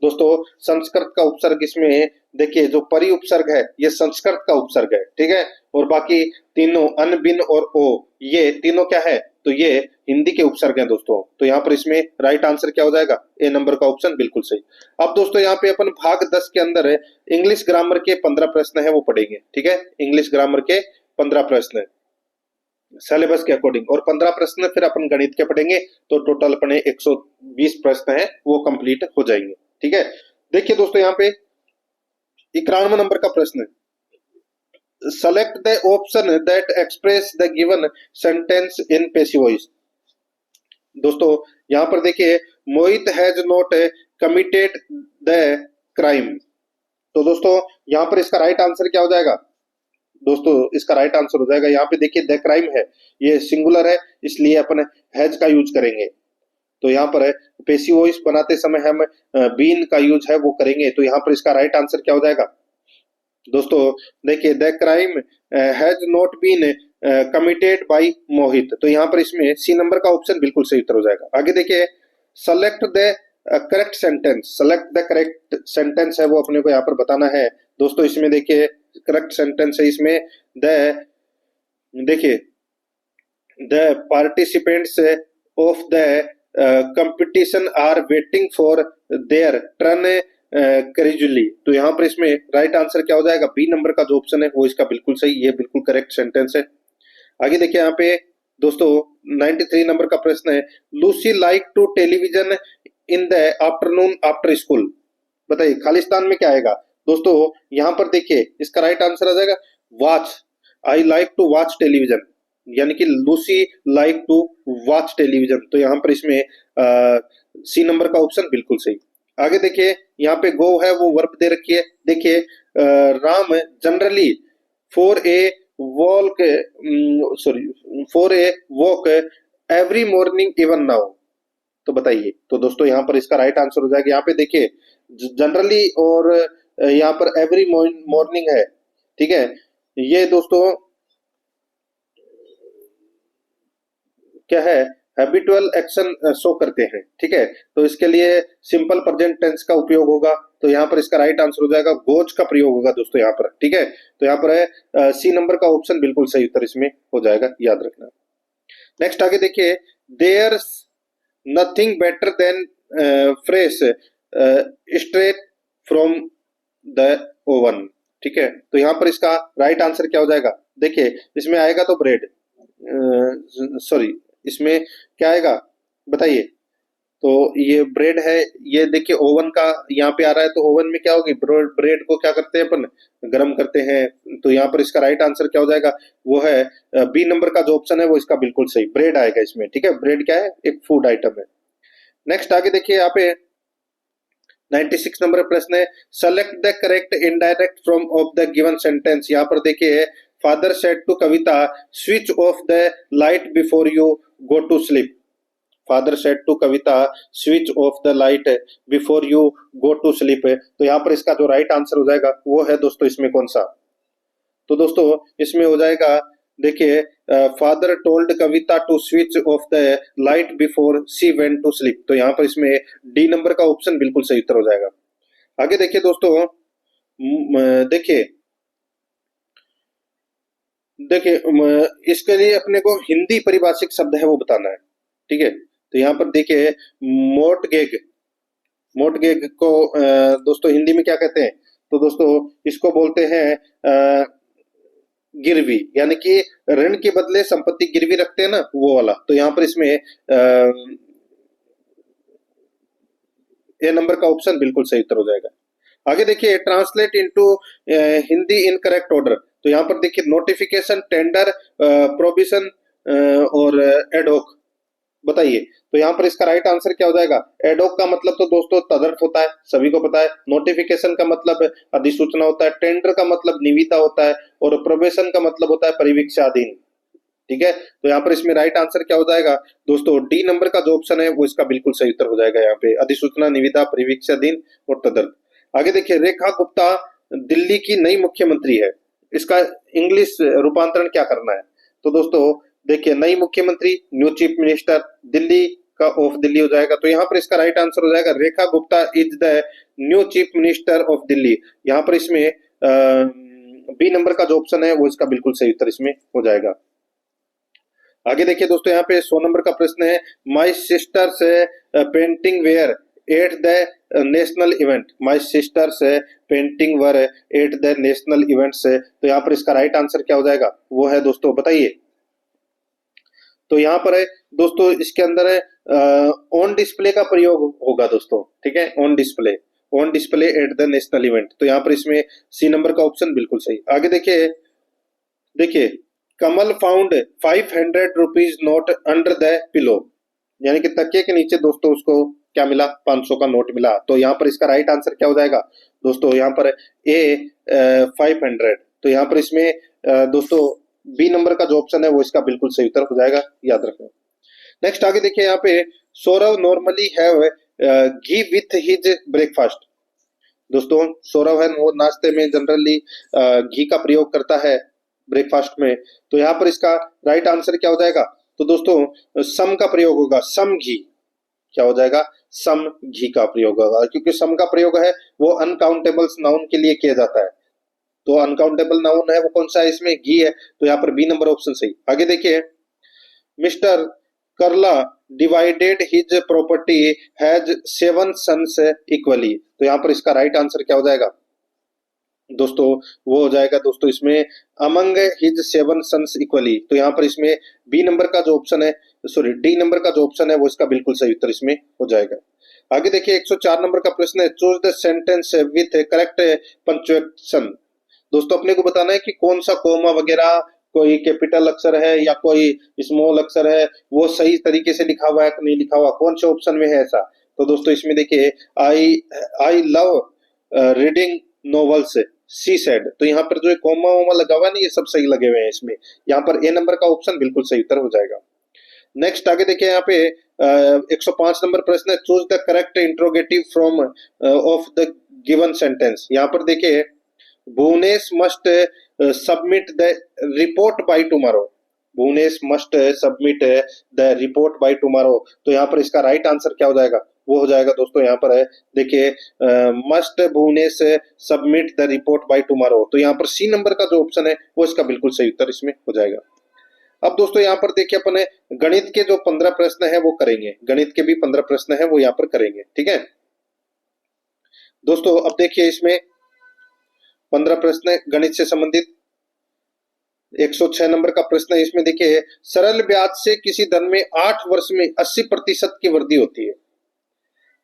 दोस्तों संस्कृत का उपसर्ग इसमें देखिए जो परि उपसर्ग है ये संस्कृत का उपसर्ग है, ठीक है। और बाकी तीनों अन बिन और ओ ये तीनों क्या है, तो ये हिंदी के उपसर्ग हैं दोस्तों। तो यहाँ पर इसमें राइट आंसर क्या हो जाएगा, ए नंबर का ऑप्शन बिल्कुल सही। अब दोस्तों यहाँ पे अपन भाग 10 के अंदर इंग्लिश ग्रामर के 15 प्रश्न है वो पढ़ेंगे, ठीक है। इंग्लिश ग्रामर के 15 प्रश्न सिलेबस के अकॉर्डिंग, और 15 प्रश्न फिर अपन गणित के पढ़ेंगे। तो टोटल अपने 120 प्रश्न है वो कंप्लीट हो जाएंगे, ठीक है। देखिए दोस्तों यहाँ पे 91 नंबर का प्रश्न है, select the option that express the given sentence in passive voice. दोस्तों यहाँ पर देखिए Mohit has not committed the crime. तो दोस्तों यहाँ पर इसका राइट आंसर क्या हो जाएगा, दोस्तों इसका राइट आंसर हो जाएगा यहाँ पे देखिए द क्राइम है, ये सिंगुलर है इसलिए अपन हैज का यूज करेंगे। तो यहाँ पर पैसिव वॉइस बनाते समय हम बीन का यूज है वो करेंगे। तो यहाँ पर इसका राइट आंसर क्या हो जाएगा दोस्तों, देखिए the crime has not been committed by Mohit. तो यहाँ पर इसमें सी नंबर का ऑप्शन बिल्कुल सही उत्तर हो जाएगा। आगे देखिए select the correct sentence. Select the correct sentence है वो अपने को यहाँ पर बताना है दोस्तों। इसमें देखिए करेक्ट सेंटेंस है इसमें द, देखिए the participants of the competition are waiting for their turn courageously. तो यहाँ पर इसमें राइट आंसर क्या हो जाएगा, बी नंबर का जो ऑप्शन है वो इसका बिल्कुल सही, ये बिल्कुल करेक्ट सेंटेंस है। आगे देखिए यहाँ पे दोस्तों 93 नंबर का प्रश्न है, Lucy like to television in the afternoon after school. बताइए खालिस्तान में क्या आएगा दोस्तों। यहाँ पर देखिए इसका राइट आंसर आ जाएगा watch, I like to watch television, यानी कि Lucy like to watch television. तो यहाँ पर इसमें सी नंबर का ऑप्शन बिल्कुल सही। आगे देखिए यहाँ पे गो है वो वर्ब दे रखी है। देखिए Ram generally for a walk every morning even now. तो बताइए, तो दोस्तों यहाँ पर इसका राइट आंसर हो जाएगा, यहाँ पे देखिए जनरली और यहाँ पर एवरी मॉर्निंग है, ठीक है। ये दोस्तों क्या है, हैबिचुअल एक्शन शो करते हैं, ठीक है। तो इसके लिए सिंपल प्रेजेंट टेंस का उपयोग होगा। तो यहाँ पर इसका राइट आंसर हो जाएगा गोज का प्रयोग होगा दोस्तों यहाँ पर, ठीक है। तो यहाँ पर है सी नंबर का ऑप्शन बिल्कुल सही उत्तर इसमें हो जाएगा, याद रखना। नेक्स्ट आगे देखिए there nothing better than fresh straight from the oven, ठीक है। तो यहाँ पर इसका राइट आंसर क्या हो जाएगा, देखिए इसमें आएगा तो ब्रेड, सॉरी इसमें क्या आएगा बताइए, तो ये ब्रेड है, ये देखिए ओवन का यहाँ पे आ रहा है, तो ओवन में क्या होगी, ब्रेड को क्या करते हैं अपन, गर्म करते हैं। तो यहाँ पर इसका राइट आंसर क्या हो जाएगा, वो है बी नंबर का जो ऑप्शन है वो इसका बिल्कुल सही, ब्रेड आएगा इसमें। ठीक है, ब्रेड क्या है, एक फूड आइटम है। नेक्स्ट आगे देखिए यहाँ पे 96 नंबर प्रश्न है, select the correct indirect from of the given sentence. यहाँ पर देखिए, father said to Kavita switch off the light before you go to sleep. Father said to Kavita switch off the light before you go to sleep. तो यहाँ पर इसका जो राइट आंसर हो जाएगा वो है दोस्तों इसमें कौन सा, तो दोस्तों इसमें हो जाएगा, देखिए father told Kavita to switch off the light before she went to sleep. तो यहाँ पर इसमें डी नंबर का ऑप्शन बिल्कुल सही उत्तर हो जाएगा। आगे देखिए दोस्तों, देखिए देखिए इसके लिए अपने को हिंदी परिभाषिक शब्द है वो बताना है। ठीक है, तो यहाँ पर देखिए मोर्टगेज, मोर्टगेज को दोस्तों हिंदी में क्या कहते हैं, तो दोस्तों इसको बोलते हैं गिरवी, यानी कि ऋण के बदले संपत्ति गिरवी रखते हैं ना, वो वाला। तो यहाँ पर इसमें ए नंबर का ऑप्शन बिल्कुल सही उत्तर हो जाएगा। आगे देखिए translate into Hindi in correct order. तो यहाँ पर देखिए नोटिफिकेशन, टेंडर, प्रोविजन और एडहोक, बताइए। तो यहाँ पर इसका राइट आंसर क्या हो जाएगा, एडहोक का मतलब तो दोस्तों तदर्थ होता है, सभी को पता है। नोटिफिकेशन का मतलब अधिसूचना होता है, टेंडर का मतलब निविदा होता है, और प्रोबेशन का मतलब होता है परिवीक्षाधीन। ठीक है, तो यहाँ पर इसमें राइट आंसर क्या हो जाएगा दोस्तों, डी नंबर का जो ऑप्शन है वो इसका बिल्कुल सही उत्तर हो जाएगा। यहाँ पे अधिसूचना, निविदा, परिवीक्षाधीन और तदर्थ। आगे देखिए रेखा गुप्ता दिल्ली की नई मुख्यमंत्री है, इसका इंग्लिश रूपांतरण क्या करना है, तो दोस्तों देखिए नई मुख्यमंत्री, न्यू चीफ मिनिस्टर, दिल्ली का ऑफ दिल्ली हो जाएगा। तो यहाँ पर इसका राइट आंसर हो जाएगा Rekha Gupta is the new chief minister of Delhi. यहाँ पर इसमें बी नंबर का जो ऑप्शन है वो इसका बिल्कुल सही उत्तर इसमें हो जाएगा। आगे देखिए दोस्तों, यहाँ पे 100 नंबर का प्रश्न है, my sisters painting were at the national event. My sisters painting were at the national events. तो यहाँ पर इसका राइट आंसर क्या हो जाएगा, वो है दोस्तों बताइए। तो यहाँ पर है दोस्तों, इसके अंदर है ऑन डिस्प्ले का प्रयोग होगा दोस्तों। ठीक है, on display, on display eight the national event. तो यहाँ पर इसमें सी नंबर का ऑप्शन बिल्कुल सही। आगे देखिए, देखिए Kamal found 500 rupees note under the pillow, यानी कि तकिए के नीचे दोस्तों उसको क्या मिला, 500 का नोट मिला। तो यहाँ पर इसका राइट आंसर क्या हो जाएगा दोस्तों, यहाँ पर ए 500। तो यहाँ पर इसमें दोस्तों बी नंबर का जो ऑप्शन है वो इसका बिल्कुल सही उत्तर हो जाएगा, याद रखें। नेक्स्ट आगे देखिए, यहाँ पे Saurav normally have ghee with his breakfast. दोस्तों सौरव है वो नाश्ते में जनरली घी का प्रयोग करता है ब्रेकफास्ट में। तो यहाँ पर इसका राइट आंसर क्या हो जाएगा, तो दोस्तों सम का प्रयोग होगा, सम घी। क्या हो जाएगा, सम घी का प्रयोग होगा, क्योंकि सम का प्रयोग है वो अनकाउंटेबल नाउन के लिए किया जाता है। तो अनकाउंटेबल नाउन है वो कौन सा है, इसमें घी है। तो यहाँ पर बी नंबर ऑप्शन सही। आगे देखिए, mister Karla divided his property has 7 sons equally. तो यहाँ पर इसका राइट आंसर क्या हो जाएगा दोस्तों, वो हो जाएगा दोस्तों इसमें अमंग हिज 7 सन्स इक्वली। तो यहाँ पर इसमें बी नंबर का जो ऑप्शन है, सॉरी डी नंबर का जो ऑप्शन है वो इसका बिल्कुल सही उत्तर इसमें हो जाएगा। आगे देखिए 104 नंबर का प्रश्न है, choose the sentence with correct punctuation. दोस्तों अपने को बताना है कि कौन सा कोमा वगैरह, कोई कैपिटल अक्षर है या कोई स्मॉल अक्षर है, वो सही तरीके से लिखा हुआ है कि नहीं लिखा हुआ, कौन से ऑप्शन में है ऐसा। तो दोस्तों इसमें देखिए I love reading novels she said. तो यहाँ पर जो कोमा वोमा लगा हुआ है ना, ये सब सही लगे हुए हैं इसमें। यहाँ पर ए नंबर का ऑप्शन बिल्कुल सही उत्तर हो जाएगा। नेक्स्ट आगे देखिए, यहाँ पे 105 नंबर प्रश्न है, choose the correct interrogative from of the given sentence. यहाँ पर देखिए Bhuvnesh must submit the report by tomorrow. Bhuvnesh must submit the report by tomorrow. तो यहाँ पर इसका राइट आंसर क्या हो जाएगा, वो हो जाएगा दोस्तों यहाँ पर है, देखिए must Bhuvnesh submit the report by tomorrow. तो यहाँ पर सी नंबर का जो ऑप्शन है वो इसका बिल्कुल सही उत्तर इसमें हो जाएगा। अब दोस्तों यहाँ पर देखिए अपन गणित के जो 15 प्रश्न है वो करेंगे, गणित के भी 15 प्रश्न है वो यहाँ पर करेंगे। ठीक है दोस्तों, अब देखिए इसमें 15 प्रश्न गणित से संबंधित। 106 नंबर का प्रश्न है, इसमें देखिए सरल ब्याज से किसी धन में 8 वर्ष में 80% की वृद्धि होती है।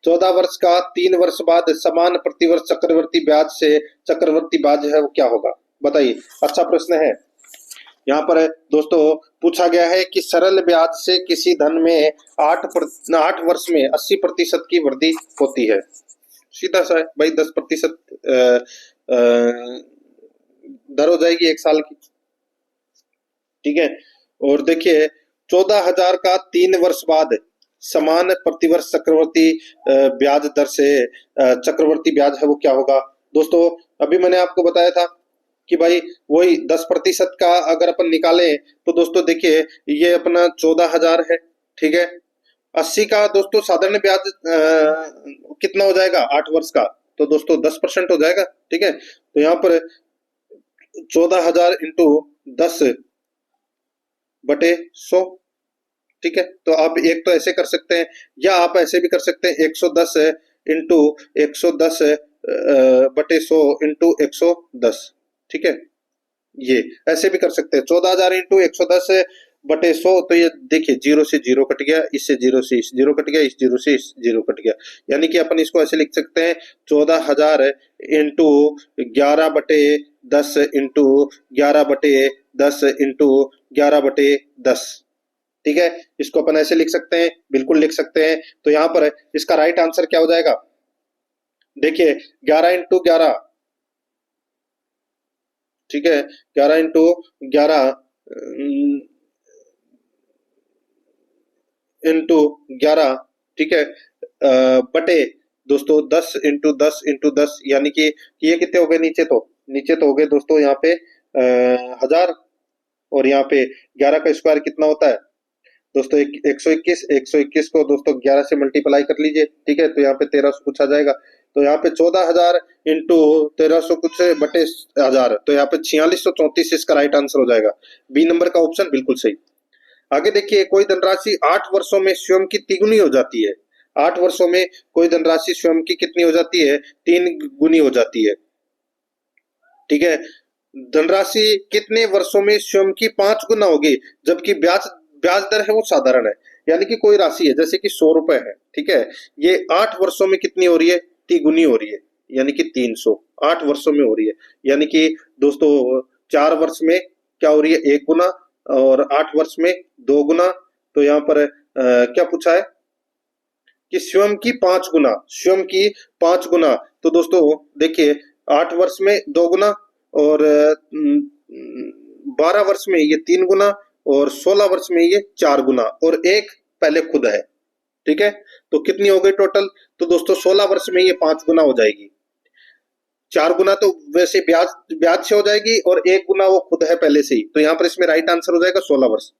14 वर्ष का 3 वर्ष बाद समान प्रतिवर्ष चक्रवर्ती ब्याज से चक्रवर्ती ब्याज है वो क्या होगा, बताइए। अच्छा प्रश्न है। यहाँ पर दोस्तों पूछा गया है कि सरल ब्याज से किसी धन में 8 वर्ष में 80% की वृद्धि होती है। सीधा सा है भाई, 10% दर हो जाएगी 1 साल की, ठीक है। और देखिए 14,000 का 3 वर्ष बाद समान प्रतिवर्ष चक्रवर्ती ब्याज दर से चक्रवर्ती ब्याज है वो क्या होगा। दोस्तों अभी मैंने आपको बताया था कि भाई वही 10% का अगर अपन निकालें तो दोस्तों देखिए ये अपना 14,000 है, ठीक है। 80 का दोस्तों साधारण ब्याज कितना हो जाएगा 8 वर्ष का, तो दोस्तों 10% हो जाएगा, ठीक है। तो यहाँ पर 14,000 इंटू 10/100, ठीक है। तो आप एक तो ऐसे कर सकते हैं या आप ऐसे भी कर सकते हैं 110 इंटू 110/100 इंटू 110, ठीक है। ये ऐसे भी कर सकते हैं 14,000 इंटू 110/100, तो ये देखिए 0 से 0 कट गया, इससे 0 से इस 0 कट गया, इस 0 से इस 0 कट गया, यानी कि अपन इसको ऐसे लिख सकते हैं 14,000 इंटू 11/10 इंटू 11/10 इंटू 11/10, ठीक है। इसको अपन ऐसे लिख सकते हैं, बिल्कुल लिख सकते हैं। तो यहाँ पर इसका राइट आंसर क्या हो जाएगा, देखिए 11 इंटू 11, ठीक है, 11 इंटू 11 इंटू 11, ठीक है, बटे दोस्तों 10 इंटू 10 इंटू 10, यानी कि ये कितने हो गए, नीचे तो हो गए दोस्तों यहाँ पे 1000, और यहाँ पे 11 का स्क्वायर कितना होता है दोस्तों 121 को दोस्तों 11 से मल्टीप्लाई कर लीजिए, ठीक है। तो यहाँ पे 1300 कुछ आ जाएगा। तो यहाँ पे 14,000 इंटू 1300 कुछ बटे 1000, तो यहाँ पे 4634 इसका राइट आंसर हो जाएगा। बी नंबर का ऑप्शन बिल्कुल सही। आगे देखिए कोई धनराशि 8 वर्षों में स्वयं की तिगुनी हो जाती है। 8 वर्षों में कोई धनराशि स्वयं की कितनी हो जाती है, 3 गुनी हो जाती है, ठीक है। धनराशि कितने वर्षों में स्वयं की 5 गुना होगी, जबकि ब्याज दर है वो साधारण है। यानी कि कोई राशि है जैसे कि 100 रुपए है, ठीक है, ये 8 वर्षों में कितनी हो रही है, तिगुनी हो रही है, यानी कि 300 8 वर्षों में हो रही है। यानी कि दोस्तों 4 वर्ष में क्या हो रही है, 1 गुना, और 8 वर्ष में 2 गुना। तो यहाँ पर क्या पूछा है कि स्वयं की 5 गुना, स्वयं की 5 गुना। तो दोस्तों देखिए 8 वर्ष में 2 गुना, और 12 वर्ष में ये 3 गुना, और 16 वर्ष में ये 4 गुना, और एक पहले खुद है, ठीक है। तो कितनी हो गई टोटल, तो दोस्तों 16 वर्ष में ये 5 गुना हो जाएगी। 4 गुना तो वैसे ब्याज से हो जाएगी, और 1 गुना वो खुद है पहले से ही। तो यहाँ पर इसमें राइट आंसर हो जाएगा 16 वर्ष।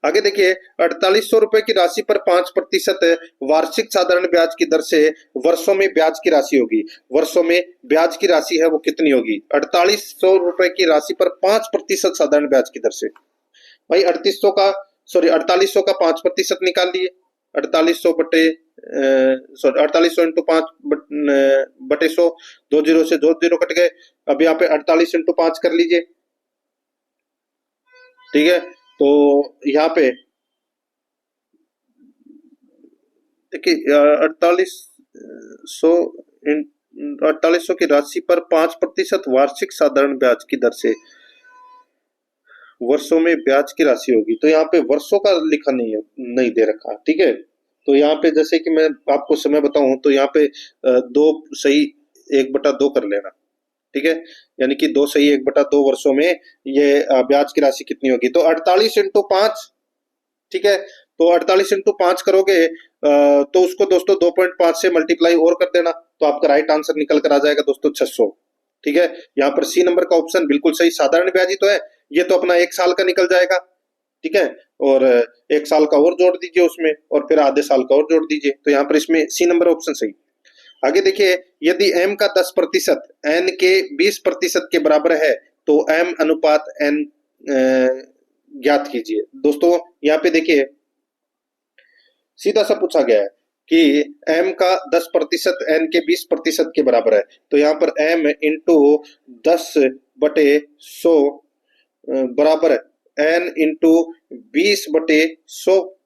आगे देखिए 4800 रुपए की राशि पर 5% वार्षिक साधारण ब्याज की दर से वर्षों में ब्याज की राशि होगी। वर्षों में ब्याज की राशि है वो कितनी होगी, 4800 रुपए की राशि पर 5% साधारण ब्याज की दर से। भाई 4800 का 5% निकाल लिए, 4800 बटे 4800 इंटू 5 बटे 100, 2 जीरो से 2 जीरो कट गए। अब यहाँ पे 48 इंटू 5 कर लीजिए, ठीक है। तो यहाँ पे देखिए 4800 की राशि पर 5% वार्षिक साधारण ब्याज की दर से वर्षों में ब्याज की राशि होगी। तो यहाँ पे वर्षों का लिखा नहीं दे रखा, ठीक है। तो यहाँ पे जैसे कि मैं आपको समय बताऊं तो यहाँ पे 2 सही 1/2 कर लेना, ठीक है। यानी कि 2 सही 1/2 वर्षों में ये ब्याज की राशि कितनी होगी, तो 48 इंटू 5, ठीक है। तो 48 इंटू 5 करोगे तो उसको दोस्तों 2.5 से मल्टीप्लाई और कर देना, तो आपका राइट आंसर निकल कर आ जाएगा दोस्तों 600, ठीक है। यहाँ पर सी नंबर का ऑप्शन बिल्कुल सही, साधारण ब्याज ही तो है, ये तो अपना 1 साल का निकल जाएगा, ठीक है। और 1 साल का और जोड़ दीजिए उसमें, और फिर आधे साल का और जोड़ दीजिए, तो यहाँ पर इसमें सी नंबर ऑप्शन सही। आगे देखिए यदि m का 10% n के 20% के बराबर है तो m अनुपात n ज्ञात कीजिए। दोस्तों यहाँ पे देखिए सीधा सा पूछा गया है कि m का 10% n के 20% के बराबर है, तो यहाँ पर m इंटू 10/100 बराबर n इंटू 20/100,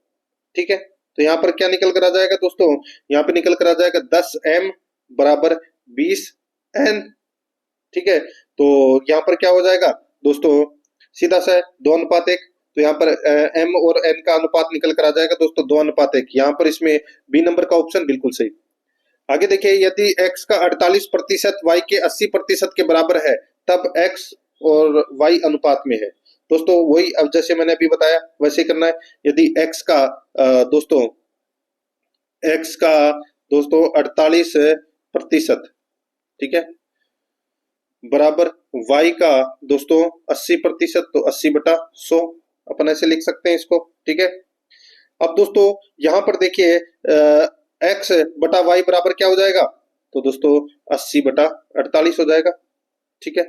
ठीक है। तो यहाँ पर क्या निकल कर आ जाएगा दोस्तों, यहाँ पे निकल कर आ जाएगा 10m बराबर 20n। ठीक है, तो यहाँ पर क्या हो जाएगा दोस्तों, सीधा सा 2:1। तो यहाँ पर m और n का अनुपात निकल कर आ जाएगा दोस्तों 2:1। यहाँ पर इसमें बी नंबर का ऑप्शन बिल्कुल सही। आगे देखिए, यदि x का 48% y के 80% के बराबर है तब x और y अनुपात में है। दोस्तों वही अब जैसे मैंने अभी बताया वैसे ही करना है। यदि x का दोस्तों 48%, ठीक है, बराबर y का दोस्तों 80%, तो 80/100 अपन ऐसे लिख सकते हैं इसको। ठीक है, अब दोस्तों यहाँ पर देखिए x बटा y बराबर क्या हो जाएगा, तो दोस्तों 80/48 हो जाएगा। ठीक है,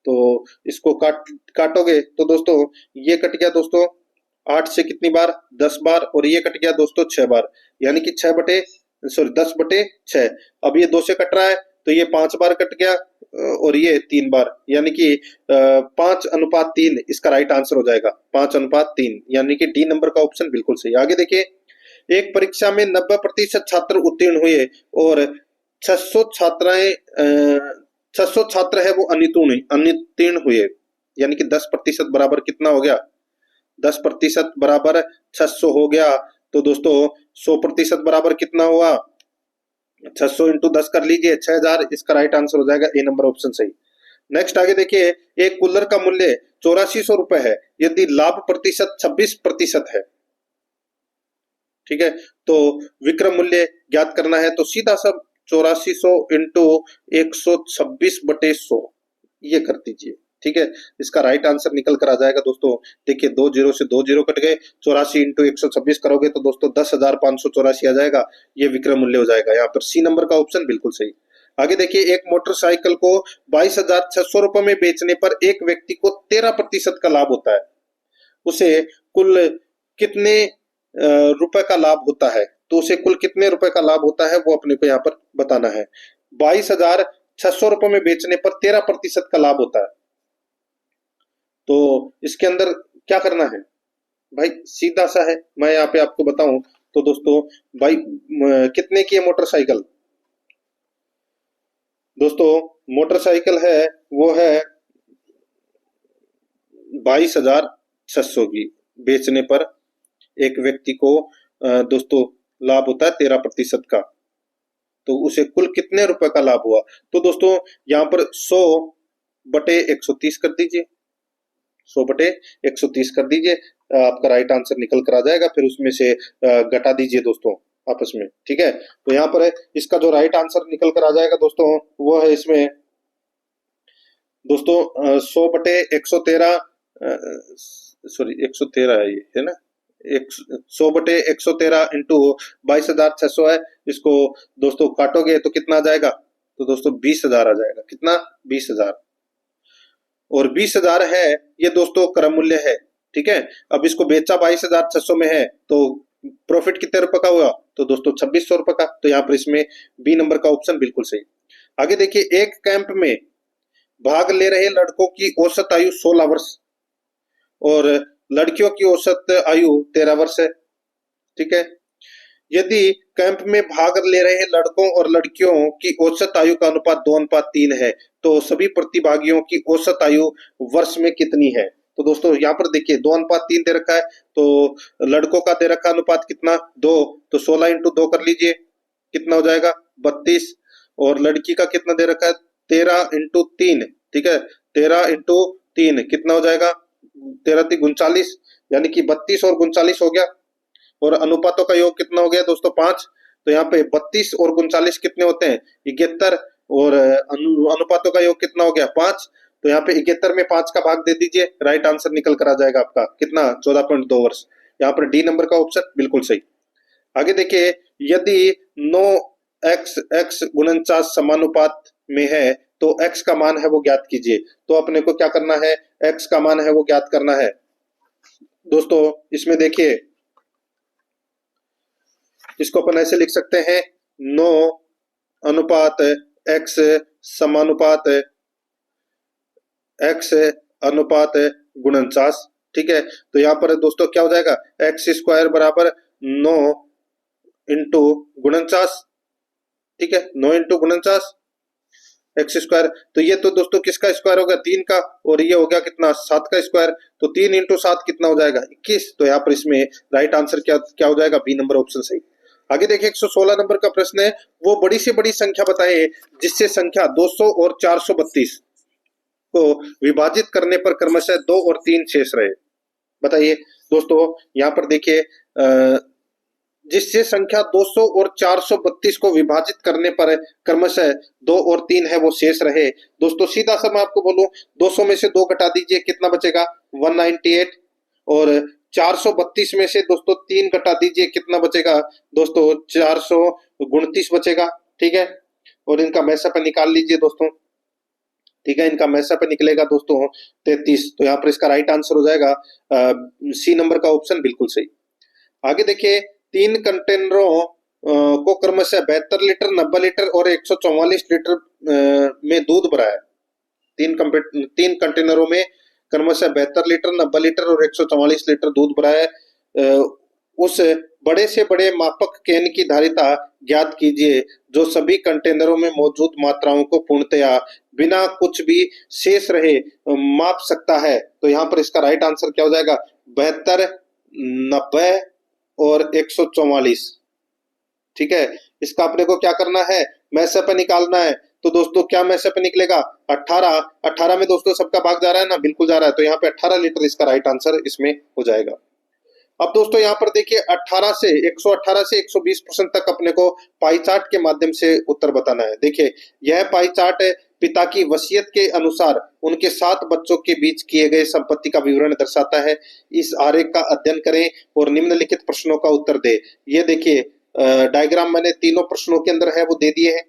तो इसको काटोगे तो दोस्तों ये कट गया दोस्तों 8 से कितनी बार, 10 बार, और ये कट गया दोस्तों 6 बार, यानी कि 10/6। अब ये 2 से कट रहा है तो ये 5 बार कट गया और ये 3 बार, यानी कि 5:3 इसका राइट आंसर हो जाएगा। 5:3, यानी कि डी नंबर का ऑप्शन बिल्कुल सही। आगे देखिए, एक परीक्षा में 90% छात्र उत्तीर्ण हुए और 600 छात्र है वो अनितीर्ण हुए, यानी कि 10% बराबर कितना हो गया, 10% बराबर 600 हो गया। तो दोस्तों 100% बराबर कितना हुआ, 600 इंटू 10 कर लीजिए, 6000। इसका राइट आंसर हो जाएगा ए नंबर ऑप्शन सही। नेक्स्ट आगे देखिए, एक कूलर का मूल्य 8400 रुपए है यदि लाभ प्रतिशत 26% है। ठीक है, तो विक्रय मूल्य ज्ञात करना है, तो सीधा सब 8400 इंटू 126/100 ये कर दीजिए। ठीक है, इसका राइट आंसर निकल कर आ जाएगा दोस्तों। देखिए 2 जीरो से 2 जीरो कट गए, 84 इंटू 126 करोगे तो दोस्तों 10,584 आ जाएगा। ये विक्रय मूल्य हो जाएगा। यहाँ पर सी नंबर का ऑप्शन बिल्कुल सही। आगे देखिए, एक मोटरसाइकिल को 22,600 रुपए में बेचने पर एक व्यक्ति को 13% का लाभ होता है। उसे कुल कितने रुपए का लाभ होता है, तो उसे कुल कितने रुपए का लाभ होता है वो अपने को यहाँ पर बताना है। 22,600 रुपए में बेचने पर 13% का लाभ होता है, तो इसके अंदर क्या करना है भाई, सीधा सा है। मैं यहाँ पे आपको बताऊं तो दोस्तों भाई कितने की है मोटरसाइकिल, दोस्तों मोटरसाइकिल है वो है 22,600 की, बेचने पर एक व्यक्ति को दोस्तों लाभ होता है 13% का, तो उसे कुल कितने रुपए का लाभ हुआ, तो दोस्तों यहाँ पर 100/130 कर दीजिए, 100/130 कर दीजिए, आपका राइट आंसर निकल कर आ जाएगा। फिर उसमें से घटा दीजिए दोस्तों आपस में। ठीक है, तो यहाँ पर इसका जो राइट आंसर निकल कर आ जाएगा दोस्तों वो है इसमें दोस्तों 100/113, सॉरी 113 है ये, है ना, 100/113 इंटू 22,600 है। इसको दोस्तों काटोगे तो कितना आ जाएगा, तो दोस्तों 20,000 आ जाएगा। कितना, 20,000, और 20,000 है ये दोस्तों क्रम मूल्य है। ठीक है, अब इसको बेचा 22,600 में है तो प्रॉफिट कितने रुपए का हुआ, तो दोस्तों 2600 रुपए का। तो यहाँ पर इसमें बी नंबर का ऑप्शन बिल्कुल सही। आगे देखिए, एक कैंप में भाग ले रहे लड़कों की औसत आयु 16 वर्ष और लड़कियों की औसत आयु 13 वर्ष है। ठीक है, यदि कैंप में भाग ले रहे लड़कों और लड़कियों की औसत आयु का अनुपात 2:3 है तो सभी प्रतिभागियों की औसत आयु वर्ष में कितनी है। तो दोस्तों यहाँ पर देखिए 2:3 दे रखा है, तो लड़कों का दे रखा अनुपात कितना, 2, तो 16 इंटू 2 कर लीजिए, कितना हो जाएगा 32, और लड़की का कितना दे रखा है 13 इंटू 3। ठीक है, 13 इंटू 3 कितना हो जाएगा, 13 39, यानी कि 32 और 39 हो गया, और अनुपातों का योग कितना हो गया दोस्तों 5। तो यहाँ पे 32 और 39 कितने होते हैं 71, और अनुपातों का योग कितना हो गया 5। तो यहाँ पे 71 में 5 का भाग दे दीजिए, राइट आंसर निकल कर आ जाएगा आपका कितना 14.2 वर्ष। यहाँ पर डी नंबर का ऑप्शन बिल्कुल सही। आगे देखिए, यदि 9x x समानुपात में है तो x का मान है वो ज्ञात कीजिए। तो अपने को क्या करना है, x का मान है वो ज्ञात करना है। दोस्तों इसमें देखिए, इसको अपन ऐसे लिख सकते हैं 9:x समानुपात x अनुपात 49। ठीक है, तो यहाँ पर दोस्तों क्या हो जाएगा, x² बराबर 9 इंटू गुणनचास, ठीक है, 9 इंटू गुणनचास एक्स स्क्वायर। तो ये तो दोस्तों किसका स्क्वायर होगा, 3 का, और ये हो गया कितना, 7 का स्क्वायर। तो 3 इंटू 7 कितना हो जाएगा, 21। तो यहाँ पर इसमें राइट आंसर क्या क्या हो जाएगा, बी नंबर ऑप्शन सही। आगे देखिए 116 नंबर का प्रश्न है, वो बड़ी से बड़ी संख्या बताए जिससे संख्या 200 और 432 को विभाजित करने पर क्रमशः 2 और 3 शेष रहे। बताइए दोस्तों, यहाँ पर देखिए जिससे संख्या 200 और 432 को विभाजित करने पर क्रमशः 2 और 3 है वो शेष रहे। दोस्तों सीधा सा मैं आपको बोलूं, 200 में से 2 घटा दीजिए, कितना बचेगा, 198, और 432 में से दोस्तों 3 घटा दीजिए, कितना बचेगा दोस्तों, 429 बचेगा, ठीक है। और इनका मैसअप निकाल लीजिए दोस्तों, ठीक है, इनका मैसअप निकलेगा दोस्तों 33। तो यहाँ पर इसका राइट आंसर हो जाएगा सी नंबर का ऑप्शन बिल्कुल सही। आगे देखिए 3 कंटेनरों को क्रमशः 72 लीटर, 90 लीटर और 144 लीटर में दूध भरा है। 3 कंटेनरों में क्रमशः 72 लीटर, 90 लीटर और 144 लीटर दूध भरा है। उस बड़े से बड़े मापक कैन की धारिता ज्ञात कीजिए जो सभी कंटेनरों में मौजूद मात्राओं को पूर्णतया बिना कुछ भी शेष रहे माप सकता है। तो यहाँ पर इसका राइट आंसर क्या हो जाएगा, 72, 90 और 144, ठीक है। इसका अपने को क्या करना है, मैसअप निकालना है। तो दोस्तों क्या मैसअप निकलेगा, 18, 18 में दोस्तों सबका भाग जा रहा है ना, बिल्कुल जा रहा है। तो यहाँ पे 18 लीटर इसका राइट आंसर इसमें हो जाएगा। अब दोस्तों यहाँ पर देखिए 118 से 120% तक अपने को पाई चार्ट के माध्यम से उत्तर बताना है। देखिए यह पाई चार्ट पिता की वसीयत के अनुसार उनके 7 बच्चों के बीच किए गए संपत्ति का विवरण दर्शाता है। इस आरेख का अध्ययन करें और निम्नलिखित प्रश्नों का उत्तर दें। ये देखिए डायग्राम मैंने तीनों प्रश्नों के अंदर है वो दे दिए हैं।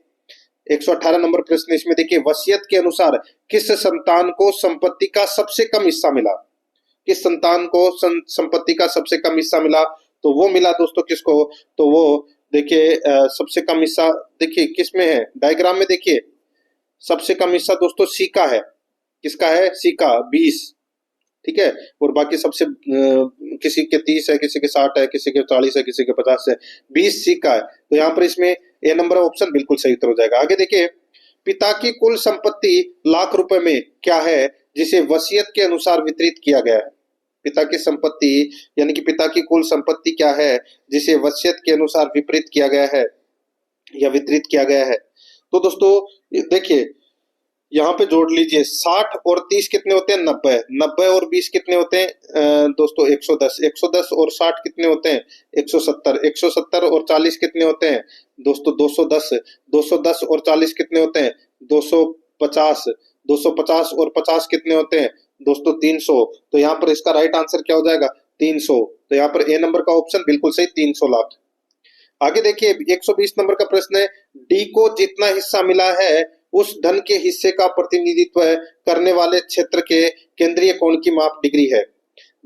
118 नंबर प्रश्न, इसमें देखिए वसीयत के अनुसार किस संतान को संपत्ति का सबसे कम हिस्सा मिला, किस संतान को संपत्ति का सबसे कम हिस्सा मिला, तो वो मिला दोस्तों किसको, तो वो देखिए सबसे कम हिस्सा देखिए किसमें है, डायग्राम में देखिए सबसे कम हिस्सा दोस्तों सी का है। किसका है, सी का 20, ठीक है। और बाकी सबसे किसी के 30 है, किसी के 60 है, किसी के 40 है, किसी के 50 है, 20 सी का है। तो यहाँ पर इसमें ए नंबर ऑप्शन बिल्कुल सही उत्तर हो जाएगा। आगे देखिए पिता की कुल संपत्ति लाख रुपए में क्या है जिसे वसीयत के अनुसार वितरित किया गया है। पिता की संपत्ति यानी कि पिता की कुल संपत्ति क्या है जिसे वसीयत के अनुसार विपरीत किया गया है या वितरित किया गया है। तो दोस्तों देखिए यहाँ पे जोड़ लीजिए 60 और 30 कितने होते हैं, 90, 90 और 20 कितने होते हैं दोस्तों 110, 110 और 60 कितने होते हैं 170, 170 और 40 कितने होते हैं दोस्तों 210, 210 और 40 कितने होते हैं 250, 250 और 50 कितने होते हैं दोस्तों 300। तो यहाँ पर इसका राइट आंसर क्या हो जाएगा 300। तो यहाँ पर ए नंबर का ऑप्शन बिल्कुल सही 300 लाख। आगे देखिए 120 नंबर का प्रश्न है, डी को जितना हिस्सा मिला है उस धन के हिस्से का प्रतिनिधित्व करने वाले क्षेत्र के केंद्रीय कोण की माप डिग्री है।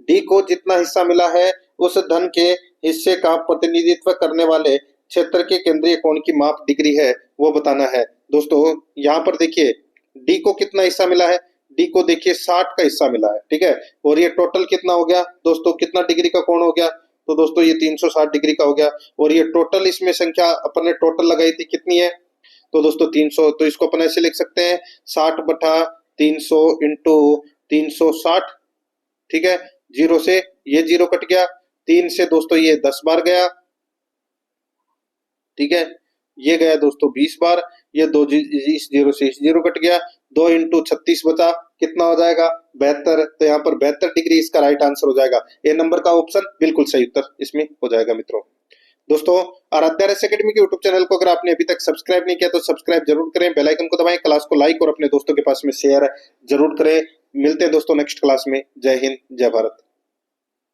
डी को जितना हिस्सा मिला है उस धन के हिस्से का प्रतिनिधित्व करने वाले क्षेत्र के केंद्रीय कोण की माप डिग्री है, वो बताना है। दोस्तों यहाँ पर देखिए डी को कितना हिस्सा मिला है, डी को देखिए 60 का हिस्सा मिला है, ठीक है। और ये टोटल कितना हो गया दोस्तों, कितना डिग्री का कोण हो गया, तो दोस्तों ये 360 डिग्री का हो गया। और ये टोटल इसमें संख्या अपन ने टोटल लगाई थी कितनी है, तो दोस्तों 300। तो इसको अपन ऐसे लिख सकते हैं 60/300 इंटू 360, ठीक है। 0 से ये 0 कट गया, 3 से दोस्तों ये 10 बार गया, ठीक है। ये गया दोस्तों 20 बार, ये 2 इस 0 से इस 0 कट गया, 2 इंटू 36 बचा, कितना हो जाएगा 72। तो यहाँ पर 72 डिग्री इसका राइट आंसर हो जाएगा। ए नंबर का ऑप्शन बिल्कुल सही उत्तर इसमें हो जाएगा मित्रों। दोस्तों आराध्या रेस एकेडमी के यूट्यूब चैनल को अगर आपने अभी तक सब्सक्राइब नहीं किया तो सब्सक्राइब जरूर करें, बेल आइकन को दबाएं, क्लास को लाइक और अपने दोस्तों के पास में शेयर जरूर करें। मिलते हैं दोस्तों नेक्स्ट क्लास में। जय हिंद, जय भारत।